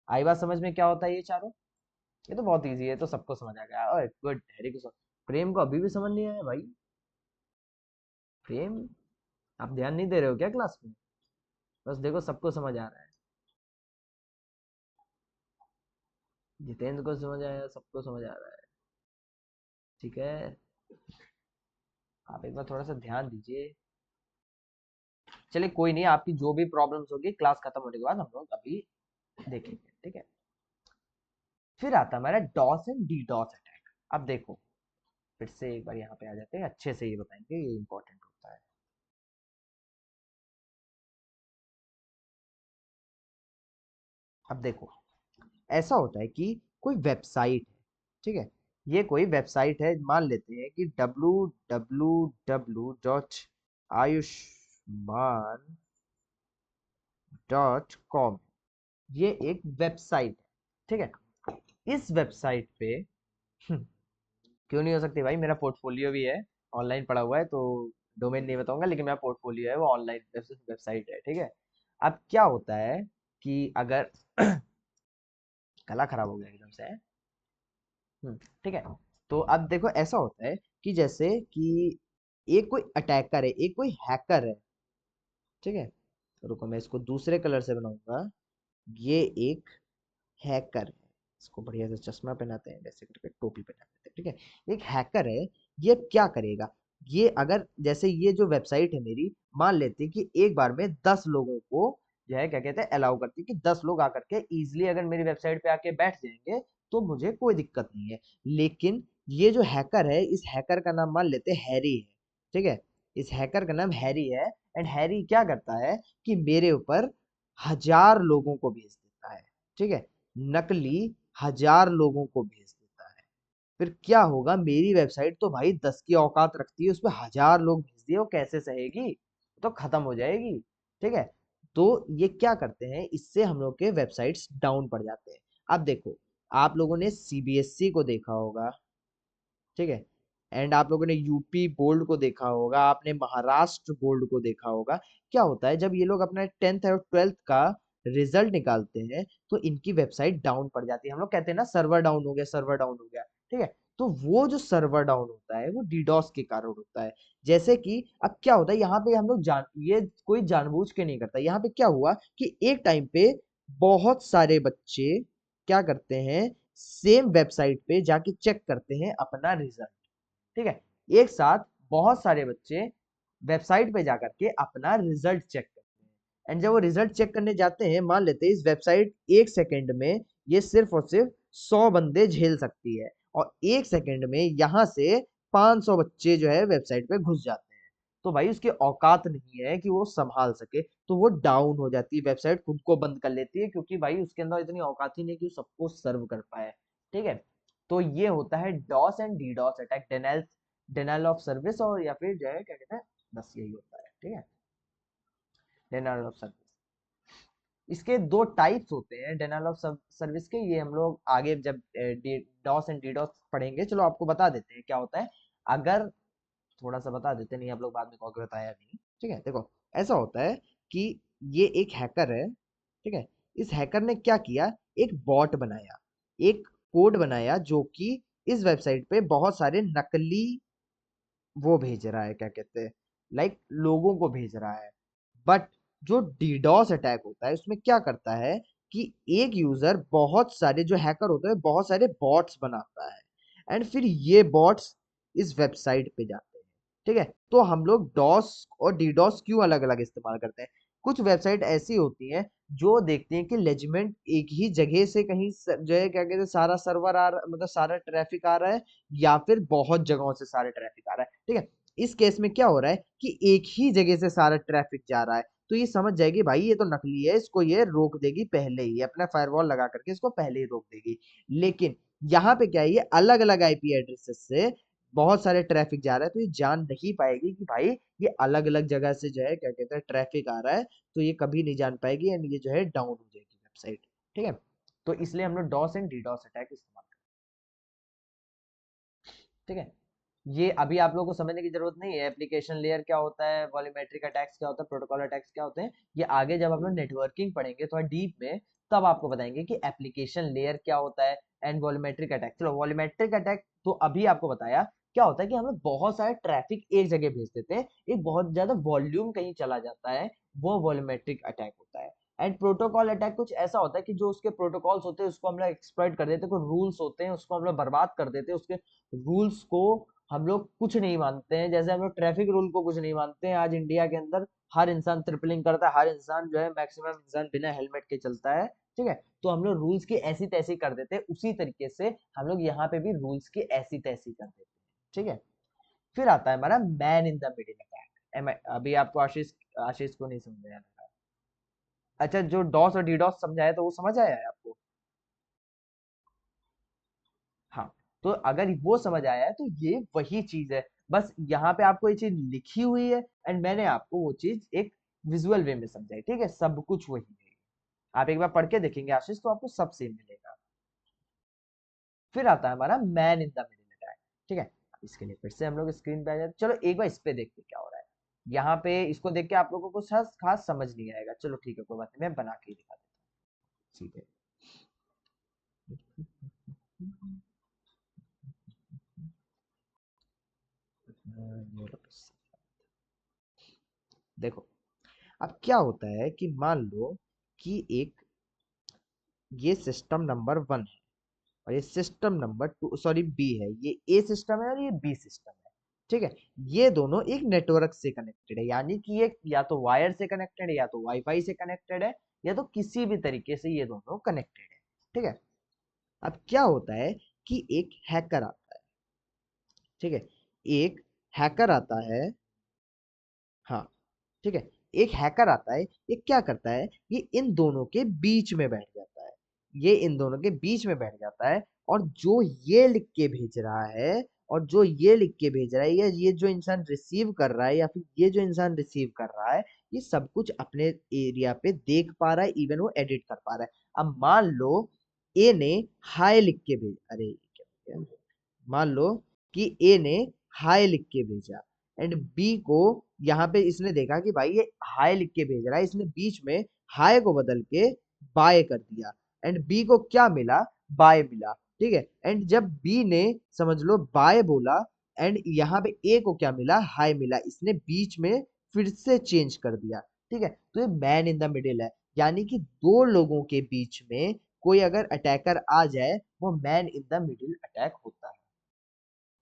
आई बात समझ में क्या होता है ये चारों? ये तो बहुत इजी है, तो सबको समझ आ गया। ओए गुड, वेरी गुड। प्रेम को अभी भी समझ नहीं आया भाई? प्रेम, आप ध्यान नहीं दे रहे हो क्या क्लास में? बस देखो सबको समझ आ रहा है। जितेंद्र को समझ आया, सबको समझ आ रहा है, ठीक है। आप एक बार थोड़ा सा ध्यान दीजिए। चलिए कोई नहीं, आपकी जो भी प्रॉब्लम्स होगी क्लास खत्म होने के बाद हम लोग अभी देखेंगे, ठीक है। फिर आता है हमारा DoS and D DoS attack. अब देखो, फिर से एक बार यहाँ पे आ जाते हैं, अच्छे से ये बताएंगे, ये इंपॉर्टेंट होता है। अब देखो, ऐसा होता है कि कोई वेबसाइट है, ठीक है, ये कोई वेबसाइट है, मान लेते हैं कि www.ayushman.com, ये एक वेबसाइट है, ठीक है। इस वेबसाइट पे क्यों नहीं हो सकती भाई, मेरा पोर्टफोलियो भी है, ऑनलाइन पड़ा हुआ है, तो डोमेन नहीं बताऊंगा, लेकिन मेरा पोर्टफोलियो है, वो ऑनलाइन वेबसाइट है, ठीक है। अब क्या होता है कि अगर गला खराब हो गया एकदम से, ठीक है। तो अब देखो, ऐसा होता है कि जैसे कि एक कोई अटैकर है, एक कोई हैकर है, ठीक है। तो रुको, मैं इसको दूसरे कलर से बनाऊंगा। ये एक हैकर है, इसको बढ़िया से चश्मा पहनाते हैं, वैसे करके टोपी पहना देते हैं, ठीक है। एक हैकर है, ये क्या करेगा, ये अगर जैसे ये जो वेबसाइट है मेरी, मान लेते हैं कि एक बार में 10 लोगों को जो है क्या कहते हैं अलाउ करती है, कि 10 लोग आकर के इजिली अगर मेरी वेबसाइट पे आके बैठ जाएंगे तो मुझे कोई दिक्कत नहीं है। लेकिन ये जो हैकर है, इस हैकर का नाम मान लेते हैं हैरी है, ठीक है। इस हैकर का नाम हैरी है, एंड हैरी क्या करता है कि मेरे ऊपर 1000 लोगों को भेज देता है, ठीक है। नकली 1000 लोगों को भेज देता है। फिर क्या होगा, मेरी वेबसाइट तो भाई 10 की औकात रखती है, उसपे 1000 लोग भेज दिए, वो कैसे सहेगी, तो खत्म हो जाएगी, ठीक है। तो ये क्या करते हैं, इससे हम लोग के वेबसाइट्स डाउन पड़ जाते हैं। अब देखो, आप लोगों ने सीबीएसई को देखा होगा, ठीक है, एंड आप लोगों ने यूपी बोर्ड को देखा होगा, आपने महाराष्ट्र बोर्ड को देखा होगा। क्या होता है, जब ये लोग अपना 10th और 12th का रिजल्ट निकालते हैं, तो इनकी वेबसाइट डाउन पड़ जाती है। हम लोग कहते हैं ना सर्वर डाउन हो गया, सर्वर डाउन हो गया, ठीक है। तो वो जो सर्वर डाउन होता है, वो डीडोस के कारण होता है। जैसे कि अब क्या होता है, यहाँ पे हम लोग जान ये कोई जानबूझ के नहीं करता। यहाँ पे क्या हुआ कि एक टाइम पे बहुत सारे बच्चे क्या करते हैं, सेम वेबसाइट पे जाके चेक करते हैं अपना रिजल्ट, ठीक है। एक साथ बहुत सारे बच्चे वेबसाइट पे जाकर के अपना रिजल्ट चेक करते हैं, एंड जब वो रिजल्ट चेक करने जाते हैं, मान लेते हैं इस वेबसाइट 1 सेकंड में ये सिर्फ और सिर्फ 100 बंदे झेल सकती है, और 1 सेकंड में यहाँ से 500 बच्चे जो है वेबसाइट पे घुस जाते हैं। तो भाई उसकी औकात नहीं है कि वो संभाल सके, तो वो डाउन हो जाती है, वेबसाइट खुद को बंद कर लेती है, क्योंकि भाई उसके अंदर इतनी औकात ही नहीं कि वो सबको सर्व कर पाए, ठीक है। तो ये होता है DoS and DDoS attack, denial of service, और या फिर जो है क्या कहते हैं, बस यही होता है, ठीक है, डिनाइल ऑफ सर्विस। इसके दो टाइप्स होते हैं डिनाइल ऑफ सर्विस के, ये हम लोग आगे जब डॉस एंड डीडॉस पढ़ेंगे, चलो आपको बता देते हैं क्या होता है। अगर थोड़ा सा बता देते, नहीं आप लोग बाद में कहोगे बताया नहीं, ठीक है। देखो, ऐसा होता है कि ये एक हैकर है, ठीक है। इस हैकर ने क्या किया, एक बॉट बनाया, एक कोड बनाया, जो कि इस वेबसाइट पे बहुत सारे नकली वो भेज रहा है, क्या कहते हैं, लाइक लोगों को भेज रहा है। बट जो डीडॉस अटैक होता है, उसमें क्या करता है कि एक यूजर बहुत सारे, जो हैकर होता है बहुत सारे बॉट्स बनाता है, एंड फिर ये बॉट्स इस वेबसाइट पे जाते हैं, ठीक है। तो हम लोग डॉस और डीडॉस क्यों अलग अलग इस्तेमाल करते हैं, कुछ वेबसाइट ऐसी होती हैं जो देखती हैं कि लेजमेंट एक ही जगह से कहीं जो है क्या कहते हैं सारा सर्वर आ रहा, मतलब सारा ट्रैफिक आ रहा है, या फिर बहुत जगहों से सारे ट्रैफिक आ रहा है, ठीक है। इस केस में क्या हो रहा है कि एक ही जगह से सारा ट्रैफिक जा रहा है, तो ये समझ जाएगी भाई ये तो नकली है, इसको ये रोक देगी पहले ही, अपना फायरवॉल लगा करके इसको पहले ही रोक देगी। लेकिन यहाँ पे क्या है, ये अलग अलग आईपी एड्रेसेस से बहुत सारे ट्रैफिक जा रहा है, तो ये जान नहीं पाएगी कि भाई ये अलग अलग जगह से जो है क्या कहते हैं ट्रैफिक आ रहा है, तो ये कभी नहीं जान पाएगी, एंड ये जो है डाउन हो जाएगी वेबसाइट, ठीक है। तो इसलिए हम लोग डॉस एंड डीडॉस अटैक इस्तेमाल करते हैं, ठीक है। ये अभी आप लोगों को समझने की जरूरत नहीं है, एप्लीकेशन लेयर क्या होता है, वॉल्यूमेट्रिक अटैक्स क्या होता है, प्रोटोकॉल अटैक्स क्या होते हैं, ये आगे जब हम लोग नेटवर्किंग पढ़ेंगे थोड़ा डीप में, तब आपको बताएंगे कि एप्लीकेशन लेयर क्या होता है एंड वॉल्यूमेट्रिक अटैक। चलो, वॉल्यूमेट्रिक अटैक तो अभी आपको बताया, क्या होता है कि हम लोग बहुत सारे ट्रैफिक एक जगह भेज देते हैं, एक बहुत ज्यादा वॉल्यूम कहीं चला जाता है, वो वॉल्यूमेट्रिक अटैक होता है। एंड प्रोटोकॉल अटैक कुछ ऐसा होता है कि जो उसके प्रोटोकॉल्स होते हैं उसको हम लोग एक्सप्लॉइट कर देते हैं, कोई रूल्स होते हैं उसको हम लोग बर्बाद कर देते हैं, उसके रूल्स को हम लोग कुछ नहीं मानते हैं, जैसे हम लोग ट्रैफिक रूल को कुछ नहीं मानते हैं आज इंडिया के अंदर, हर इंसान ट्रिपलिंग करता है, हर इंसान जो है मैक्सिमम इंसान बिना हेलमेट के चलता है, ठीक है। तो हम लोग रूल्स की ऐसी तैसी कर देते हैं, उसी तरीके से हम लोग यहाँ पे भी रूल्स की ऐसी तैसी कर देते हैं, ठीक है। फिर आता है हमारा man in the middle attack. अभी आपको आशीष आशीष को नहीं समझ आया? अच्छा, जो डॉस और डीडॉस समझाया तो वो समझ आया है आपको? हाँ, तो अगर वो समझ आया है तो ये वही चीज है। बस यहाँ पे आपको ये चीज लिखी हुई है एंड मैंने आपको वो चीज एक विजुअल वे में समझाई, ठीक है। सब कुछ वही है। आप एक बार पढ़ के देखेंगे आशीष तो आपको सब सेम मिलेगा। फिर आता है हमारा man in the middle attack, ठीक है। इसके लिए फिर से हम लोग स्क्रीन पे आ जाते, चलो एक बार इस पे देखते क्या हो रहा है। यहाँ पे इसको देख के आप लोगों को खास खास समझ नहीं आएगा, चलो ठीक है, कोई बात नहीं, मैं बना के ही दिखा देता हूँ, ठीक है। देखो, अब क्या होता है कि मान लो कि एक ये सिस्टम नंबर 1 है और ये सिस्टम नंबर 2 सॉरी बी है, ये ए सिस्टम है और ये बी सिस्टम है, ठीक है। ये दोनों एक नेटवर्क से कनेक्टेड है, यानी कि ये या तो वायर से कनेक्टेड है या तो वाईफाई से कनेक्टेड है या तो किसी भी तरीके से ये दोनों कनेक्टेड है, ठीक है। अब क्या होता है कि एक हैकर आता है, ठीक है। एक हैकर आता है, हाँ, ठीक है। एक हैकर आता है, ये क्या करता है, ये इन दोनों के बीच में बैठ जाता है, ये इन दोनों के बीच में बैठ जाता है और जो ये लिख के भेज रहा है और जो ये लिख के भेज रहा है, ये जो इंसान रिसीव कर रहा है या फिर ये जो इंसान रिसीव कर रहा है, ये सब कुछ अपने एरिया पे देख पा रहा है, इवन वो एडिट कर पा रहा है। अब मान लो ए ने हाय लिख के भेज, अरे क्या मान लो कि ए ने हाय लिख के भेजा एंड बी को यहाँ पे इसने देखा कि भाई ये हाय लिख के भेज रहा है, इसने बीच में हाय को बदल के बाय कर दिया एंड बी को क्या मिला, बाय मिला, ठीक है। एंड जब बी ने समझ लो बाय बोला एंड यहाँ पे ए को क्या मिला, हाय मिला, इसने बीच में फिर से चेंज कर दिया, ठीक है। तो ये मैन इन द मिडिल है, यानी कि दो लोगों के बीच में कोई अगर अटैकर आ जाए वो man in the middle attack होता है,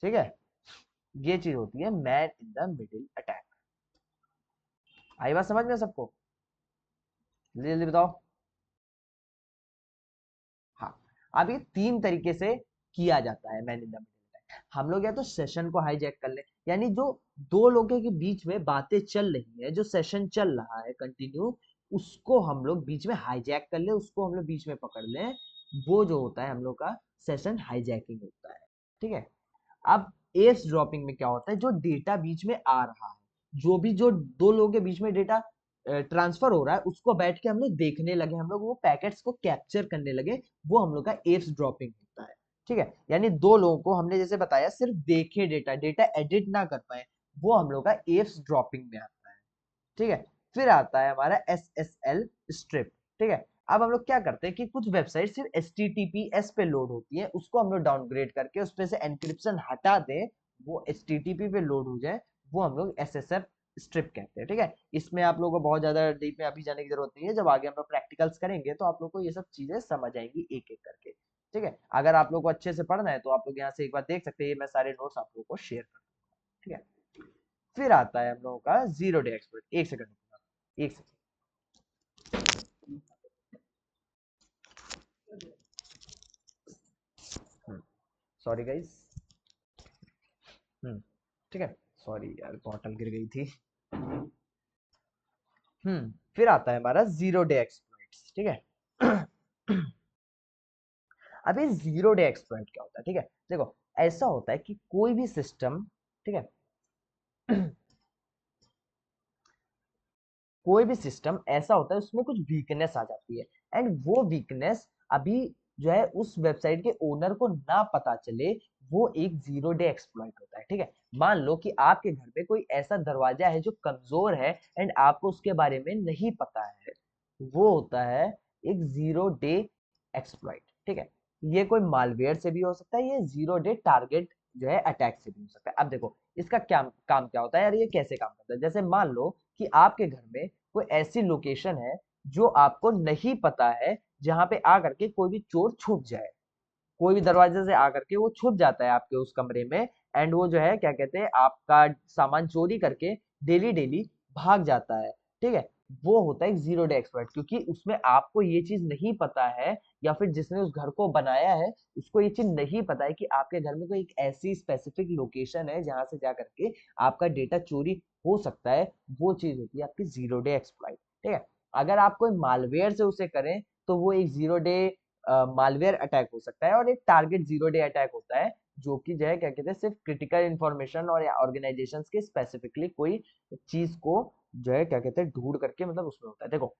ठीक है। ये चीज होती है man in the middle attack. आई बात समझ में सबको? जल्दी जल्दी बताओ। हाँ, अब ये तीन तरीके से किया जाता है man in the middle attack. हम लोग या तो सेशन को हाईजैक कर ले, यानी जो दो लोगों के बीच में बातें चल रही है, जो सेशन चल रहा है कंटिन्यू, उसको हम लोग बीच में हाईजैक कर ले, उसको हम लोग बीच में पकड़ ले, वो जो होता है हम लोग का सेशन हाईजैकिंग होता है, ठीक है। अब एयर्स ड्रॉपिंग में क्या होता है, जो डेटा बीच में आ रहा है, जो दो लोगों के बीच में डेटा ट्रांसफर हो रहा है, उसको बैठ के हम लोग देखने लगे, हम लोग वो पैकेट्स को कैप्चर करने लगे, वो हम लोग का एयर्स ड्रॉपिंग होता है, ठीक है। यानी दो लोगों को हमने जैसे बताया सिर्फ देखे डेटा डेटा एडिट ना कर पाए, वो हम लोग का एयर्स ड्रॉपिंग में आता है, ठीक है। फिर आता है हमारा SSL स्ट्रिप, ठीक है। अब हम लोग क्या करते हैं कि कुछ वेबसाइट सिर्फ HTTPS पे लोड होती है, उसको हम लोग डाउनग्रेड करके उस पे से एनक्रिप्शन हटा दें, वो HTTP पे लोड हो जाए, वो हम लोग SSL स्ट्रिप कहते हैं, ठीक है। इसमें आप लोगों को बहुत ज्यादा डीप में अभी जाने की जरूरत नहीं है, जब आगे हम लोग प्रैक्टिकल्स करेंगे तो आप लोग को ये सब चीजें समझ आएंगी एक एक करके, ठीक है। अगर आप लोग को अच्छे से पढ़ना है तो आप लोग यहाँ से एक बार देख सकते हैं, ये मैं सारे नोट्स आप लोगों को शेयर कर दूंगा, ठीक है। फिर आता है हम लोगों का जीरो डे एक्सप्लॉइट। एक सेकंड, एक सेकंड। Sorry guys. ठीक है, सॉरी यार बॉटल गिर गई थी। फिर आता है हमारा जीरो डे एक्सप्लॉइट्स, ठीक है। अब ये जीरो डे एक्सप्लॉइट क्या होता है, ठीक है। देखो, ऐसा होता है कि कोई भी सिस्टम, ठीक है, कोई भी सिस्टम ऐसा होता है उसमें कुछ वीकनेस आ जाती है एंड वो वीकनेस अभी जो है उस वेबसाइट के ओनर को ना पता चले, वो एक जीरो डे एक्सप्लॉइट होता है, ठीक है। मान लो कि आपके घर पे कोई ऐसा दरवाजा है जो कमजोर है एंड आपको उसके बारे में नहीं पता है, वो होता है एक जीरो डे एक्सप्लॉइट, ठीक है। ये कोई मालवेयर से भी हो सकता है, ये जीरो डे टारगेट जो है अटैक से भी हो सकता है। अब देखो इसका क्या काम क्या होता है यार, ये कैसे काम करता है। जैसे मान लो कि आपके घर में कोई ऐसी लोकेशन है जो आपको नहीं पता है, जहां पे आकर के कोई भी चोर छुप जाए, कोई भी दरवाजे से आकर के वो छुप जाता है आपके उस कमरे में एंड वो जो है क्या कहते हैं आपका सामान चोरी करके डेली डेली भाग जाता है, ठीक है, वो होता है एक जीरो डे एक्सप्लॉइट, क्योंकि उसमें आपको ये चीज नहीं पता है, या फिर जिसने उस घर को बनाया है उसको ये चीज नहीं पता है कि आपके घर में कोई एक ऐसी स्पेसिफिक लोकेशन है जहां से जा करके आपका डेटा चोरी हो सकता है। वो चीज होती है आपकी जीरो डे एक्सप्लॉइट, ठीक है। अगर आप कोई मालवेयर से उसे करें तो वो एक जीरो डे मालवेयर अटैक हो सकता है, और एक टारगेट जीरो डे अटैक होता है जो कि जो है क्या कहते हैं सिर्फ क्रिटिकल इंफॉर्मेशन और ऑर्गेनाइजेशन के स्पेसिफिकली कोई चीज को जो है क्या कहते हैं ढूंढ करके मतलब उसमें होता है। देखो,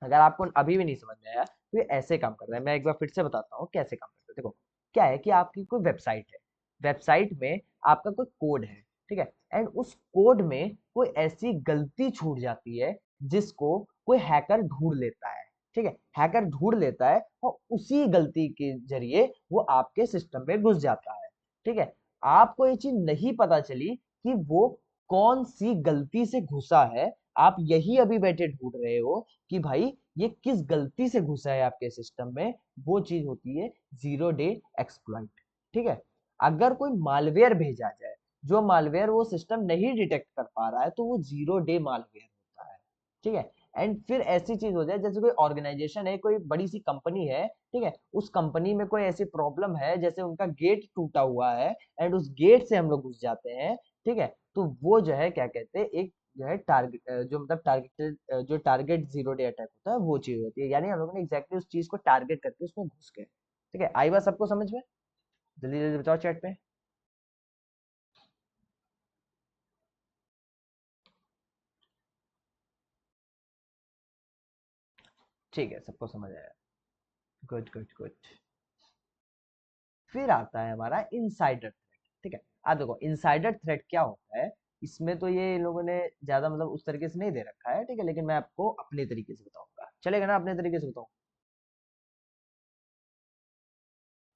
अगर आपको अभी भी नहीं समझ में आया तो ये ऐसे काम करता है, मैं एक बार फिर से बताता हूँ कैसे काम करता है। देखो, क्या है कि आपकी कोई वेबसाइट है, वेबसाइट में आपका कोई कोड है, ठीक है, एंड उस कोड में कोई ऐसी गलती छूट जाती है जिसको कोई हैकर ढूंढ लेता है, ठीक है, हैकर ढूंढ लेता है और उसी गलती के जरिए वो आपके सिस्टम में घुस जाता है, ठीक है। आपको ये चीज नहीं पता चली कि वो कौन सी गलती से घुसा है, आप यही अभी बैठे ढूंढ रहे हो कि भाई ये किस गलती से घुसा है आपके सिस्टम में। वो चीज होती है जीरो डे एक्सप्लॉइट, ठीक है। अगर कोई मालवेयर भेजा जाए, जो मालवेयर वो सिस्टम नहीं डिटेक्ट कर पा रहा है, तो वो जीरो डे मालवेयर होता है, ठीक है। एंड फिर ऐसी चीज हो जाए जैसे कोई ऑर्गेनाइजेशन है, कोई बड़ी सी कंपनी है, ठीक है, उस कंपनी में कोई ऐसी प्रॉब्लम है जैसे उनका गेट टूटा हुआ है एंड उस गेट से हम लोग घुस जाते हैं, ठीक है, तो वो जो है क्या कहते हैं एक जो है टारगेट जो मतलब टारगेटेड जो टारगेट जीरो डे अटैक होता है वो चीज होती है, यानी हम लोगों ने एग्जैक्टली उस चीज को टारगेट करके उसमें घुस गए, ठीक है। आई बात सबको समझ में? जल्दी जल्दी बताओ चैट पे। ठीक है, सबको समझ आया। Good good good. फिर आता है हमारा इनसाइडर थ्रेट, ठीक है। अब देखो इनसाइडर थ्रेट क्या होता है, इसमें तो ये इन लोगों ने ज्यादा मतलब उस तरीके से नहीं दे रखा है, ठीक है, लेकिन मैं आपको अपने तरीके से बताऊंगा, चलेगा ना? अपने तरीके से बताऊं,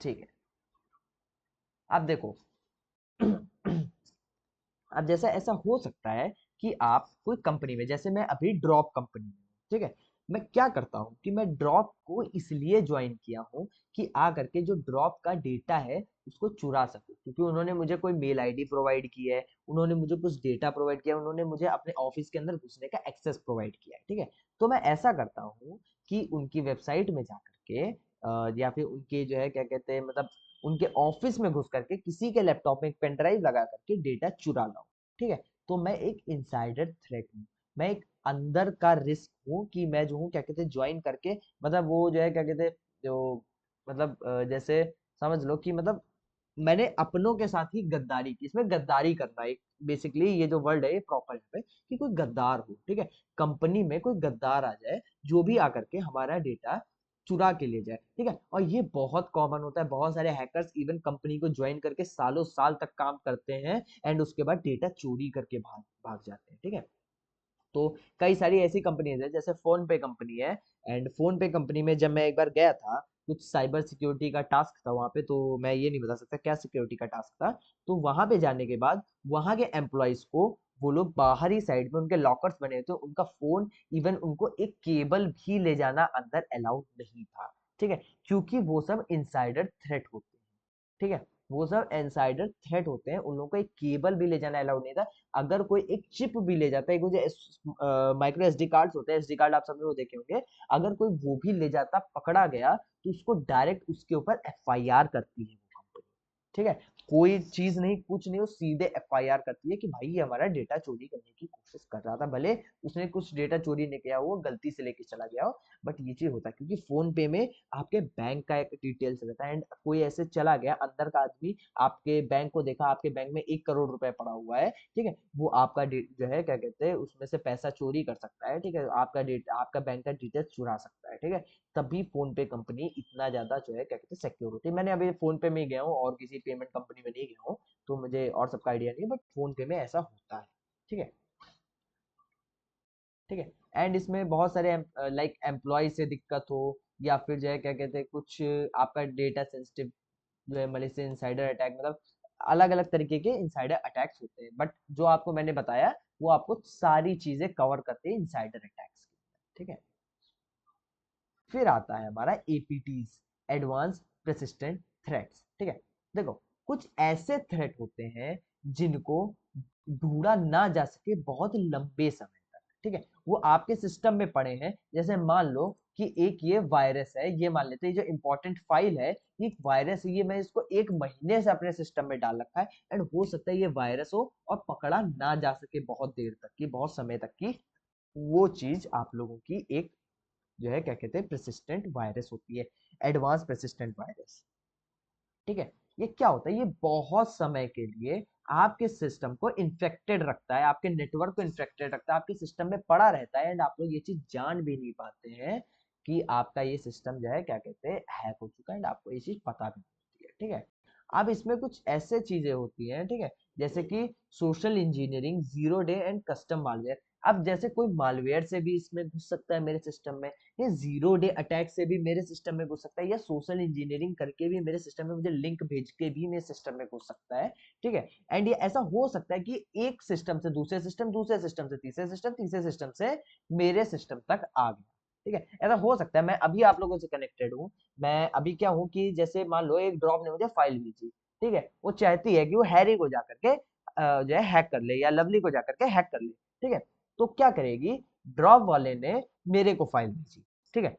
ठीक है। अब देखो अब जैसा ऐसा हो सकता है कि आप कोई कंपनी में, जैसे मैं अभी ड्रॉप कंपनी में हूँ, ठीक है, मैं क्या करता हूँ कि मैं ड्रॉप को इसलिए ज्वाइन किया हूँ कि आ करके जो ड्रॉप का डेटा है उसको चुरा सकूं, क्योंकि उन्होंने मुझे कोई मेल आईडी प्रोवाइड की है, उन्होंने मुझे कुछ डेटा प्रोवाइड किया, उन्होंने मुझे अपने ऑफिस के अंदर घुसने का एक्सेस प्रोवाइड किया है, ठीक है। तो मैं ऐसा करता हूँ कि उनकी वेबसाइट में जा करके या फिर उनके जो है क्या कहते हैं मतलब उनके ऑफिस में घुस करके किसी के लैपटॉप में एक पेन ड्राइव लगा करके डेटा चुरा लाऊं, ठीक है। तो मैं एक इनसाइडर थ्रेट हूँ, मैं एक अंदर का रिस्क हूँ कि मैं जो हूँ क्या कहते हैं ज्वाइन करके मतलब वो जो है क्या कहते हैं जो मतलब जैसे समझ लो कि मतलब मैंने अपनों के साथ ही गद्दारी की, इसमें गद्दारी करना एक बेसिकली ये जो वर्ड है ये प्रॉपर है पे कि कोई गद्दार हो, ठीक है, कंपनी में कोई गद्दार आ जाए जो भी आकर के हमारा डेटा चुरा के ले जाए, ठीक है। और ये बहुत कॉमन होता है, बहुत सारे हैकर्स इवन कंपनी को ज्वाइन करके सालों साल तक काम करते हैं एंड उसके बाद डेटा चोरी करके भाग भाग जाते हैं, ठीक है। तो कई सारी ऐसी कंपनीज है, जैसे फोन पे कंपनी है, एंड फोन पे कंपनी में जब मैं एक बार गया था, कुछ साइबर सिक्योरिटी का टास्क था वहां पे, तो मैं ये नहीं बता सकता क्या सिक्योरिटी का टास्क था। तो वहां पे जाने के बाद वहां के एम्प्लॉयज को वो लोग बाहरी साइड में उनके लॉकर्स बने थे, उनका फोन इवन उनको एक केबल भी ले जाना अंदर अलाउड नहीं था, ठीक है, क्योंकि वो सब इनसाइडर थ्रेट होते हैं, ठीक है, वो सब इनसाइडर थ्रेट होते हैं, उन लोगों को एक केबल भी ले जाना अलाउड नहीं था। अगर कोई एक चिप भी ले जाता है, मुझे माइक्रो एसडी कार्ड होते हैं, एसडी कार्ड आप सब लोग देखे होंगे, अगर कोई वो भी ले जाता पकड़ा गया तो उसको डायरेक्ट उसके ऊपर एफआईआर करती है वो कंपनी, ठीक है। कोई चीज नहीं कुछ नहीं, वो सीधे एफआईआर करती है कि भाई ये हमारा डेटा चोरी करने की कोशिश कर रहा था, भले उसने कुछ डेटा चोरी नहीं किया, वो गलती से लेके चला गया हो, बट ये चीज होता है क्योंकि फोन पे में आपके बैंक का एक डिटेल्स रहता है, एंड कोई ऐसे चला गया अंदर का आदमी, आपके बैंक को देखा, आपके बैंक में 1 करोड़ रुपए पड़ा हुआ है, ठीक है, वो आपका जो है क्या कहते हैं उसमें से पैसा चोरी कर सकता है, ठीक है, आपका आपका बैंक का डिटेल्स चुरा सकता है, ठीक है। तभी फोन पे कंपनी इतना ज्यादा जो है क्या कहते हैं सिक्योरिटी, मैंने अभी फोन पे में ही गया हूँ और किसी पेमेंट कंपनी में नहीं गया हूँ, तो मुझे और सबका आइडिया नहीं है, बट फोन पे में ऐसा होता है, ठीक है, ठीक है। एंड इसमें बहुत सारे लाइक एम्प्लॉय से दिक्कत हो, या फिर जो है क्या कहते हैं कुछ आपका डेटा सेंसिटिव जो है मलेशियन इनसाइडर अटैक, मतलब अलग अलग तरीके के इनसाइडर अटैक्स होते हैं, बट जो आपको मैंने बताया वो आपको सारी चीजें कवर करते हैं इनसाइडर अटैक्स, ठीक है। फिर आता है हमारा एपीटीज, एडवांस persistent थ्रेट्स, ठीक है। देखो कुछ ऐसे थ्रेट होते हैं जिनको ढूंढा ना जा सके बहुत लंबे समय तक। ठीक है, वो आपके सिस्टम में पड़े हैं। जैसे मान लो कि एक ये वायरस है, ये मान लेते हैं जो इंपॉर्टेंट फाइल है, ये वायरस है, ये मैं इसको 1 महीने से अपने सिस्टम में डाल रखा है, एंड हो सकता है ये वायरस हो और पकड़ा ना जा सके बहुत देर तक की, बहुत समय तक की। वो चीज आप लोगों की एक जो है क्या कहते हैं, प्रेसिस्टेंट वायरस होती है, एडवांस प्रेसिस्टेंट वायरस। ठीक है, ये क्या होता है, ये बहुत समय के लिए आपके सिस्टम को इन्फेक्टेड रखता है, आपके नेटवर्क को इन्फेक्टेड रखता है, आपके सिस्टम में पड़ा रहता है, एंड आप लोग ये चीज जान भी नहीं पाते हैं कि आपका ये सिस्टम जो है क्या कहते हैं, हैक हो चुका है, एंड आपको ये चीज पता भी नहीं होती है। ठीक है, अब इसमें कुछ ऐसे चीजें होती हैं, ठीक है, जैसे कि social engineering, zero day and custom malware. अब जैसे कोई मालवेयर से भी इसमें घुस सकता है मेरे सिस्टम में, ये जीरो डे अटैक से भी मेरे सिस्टम में घुस सकता है, या सोशल इंजीनियरिंग करके भी मेरे सिस्टम में, मुझे लिंक भेज के भी मेरे सिस्टम में घुस सकता है। ठीक है, एंड ये ऐसा हो सकता है कि एक सिस्टम से दूसरे सिस्टम, दूसरे सिस्टम से तीसरे सिस्टम, तीसरे सिस्टम से मेरे सिस्टम तक आ गया। ठीक है, ऐसा हो सकता है, मैं अभी आप लोगों से कनेक्टेड हूँ, मैं अभी क्या हूँ कि जैसे मान लो एक ड्रॉप ने मुझे फाइल भेजी, ठीक है, वो चाहती है कि वो हैरी को जाकर के जो है हैक कर ले, या लवली को जाकर के हैक कर ले। ठीक है, तो क्या करेगी, ड्रॉप वाले ने मेरे को फाइल भेजी, ठीक है,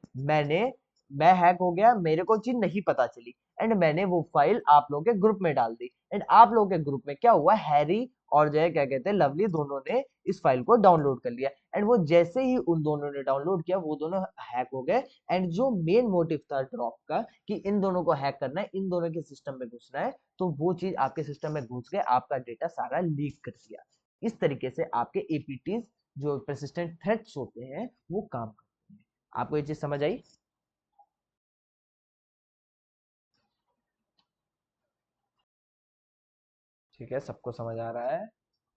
मैं हैक हो गया, मेरे को चीज नहीं पता चली, एंड मैंने वो फाइल आप लोगों के ग्रुप में डाल दी, एंड आप लोगों के ग्रुप में क्या हुआ, हैरी और जो है क्या कहते हैं लवली, दोनों ने इस फाइल को डाउनलोड कर लिया, एंड वो जैसे ही उन दोनों ने डाउनलोड किया, वो दोनों हैक हो गए। एंड जो मेन मोटिव था ड्रॉप का कि इन दोनों को हैक करना है, इन दोनों के सिस्टम में घुसना है, तो वो चीज आपके सिस्टम में घुस गए, आपका डेटा सारा लीक कर दिया। इस तरीके से आपके एपीटीज जो persistent थ्रेट्स होते हैं वो काम करते हैं। आपको ये चीज समझ आई? ठीक है, सबको समझ आ रहा है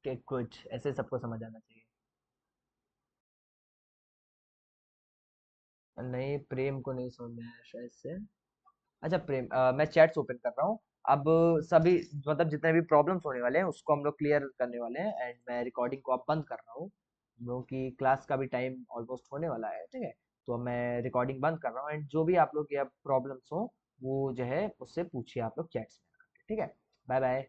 कि कुछ ऐसे सबको समझ आना चाहिए। नहीं, प्रेम को नहीं समझ में आया शायद से। अच्छा प्रेम, मैं चैट्स ओपन कर रहा हूँ अब। सभी मतलब जितने भी प्रॉब्लम्स होने वाले हैं उसको हम लोग क्लियर करने वाले हैं, एंड मैं रिकॉर्डिंग को अब बंद कर रहा हूँ क्योंकि क्लास का भी टाइम ऑलमोस्ट होने वाला है। ठीक है, तो मैं रिकॉर्डिंग बंद कर रहा हूँ, एंड जो भी आप लोग के अब प्रॉब्लम्स हो वो जो है उससे पूछिए आप लोग चैट्स में। ठीक है, बाय बाय।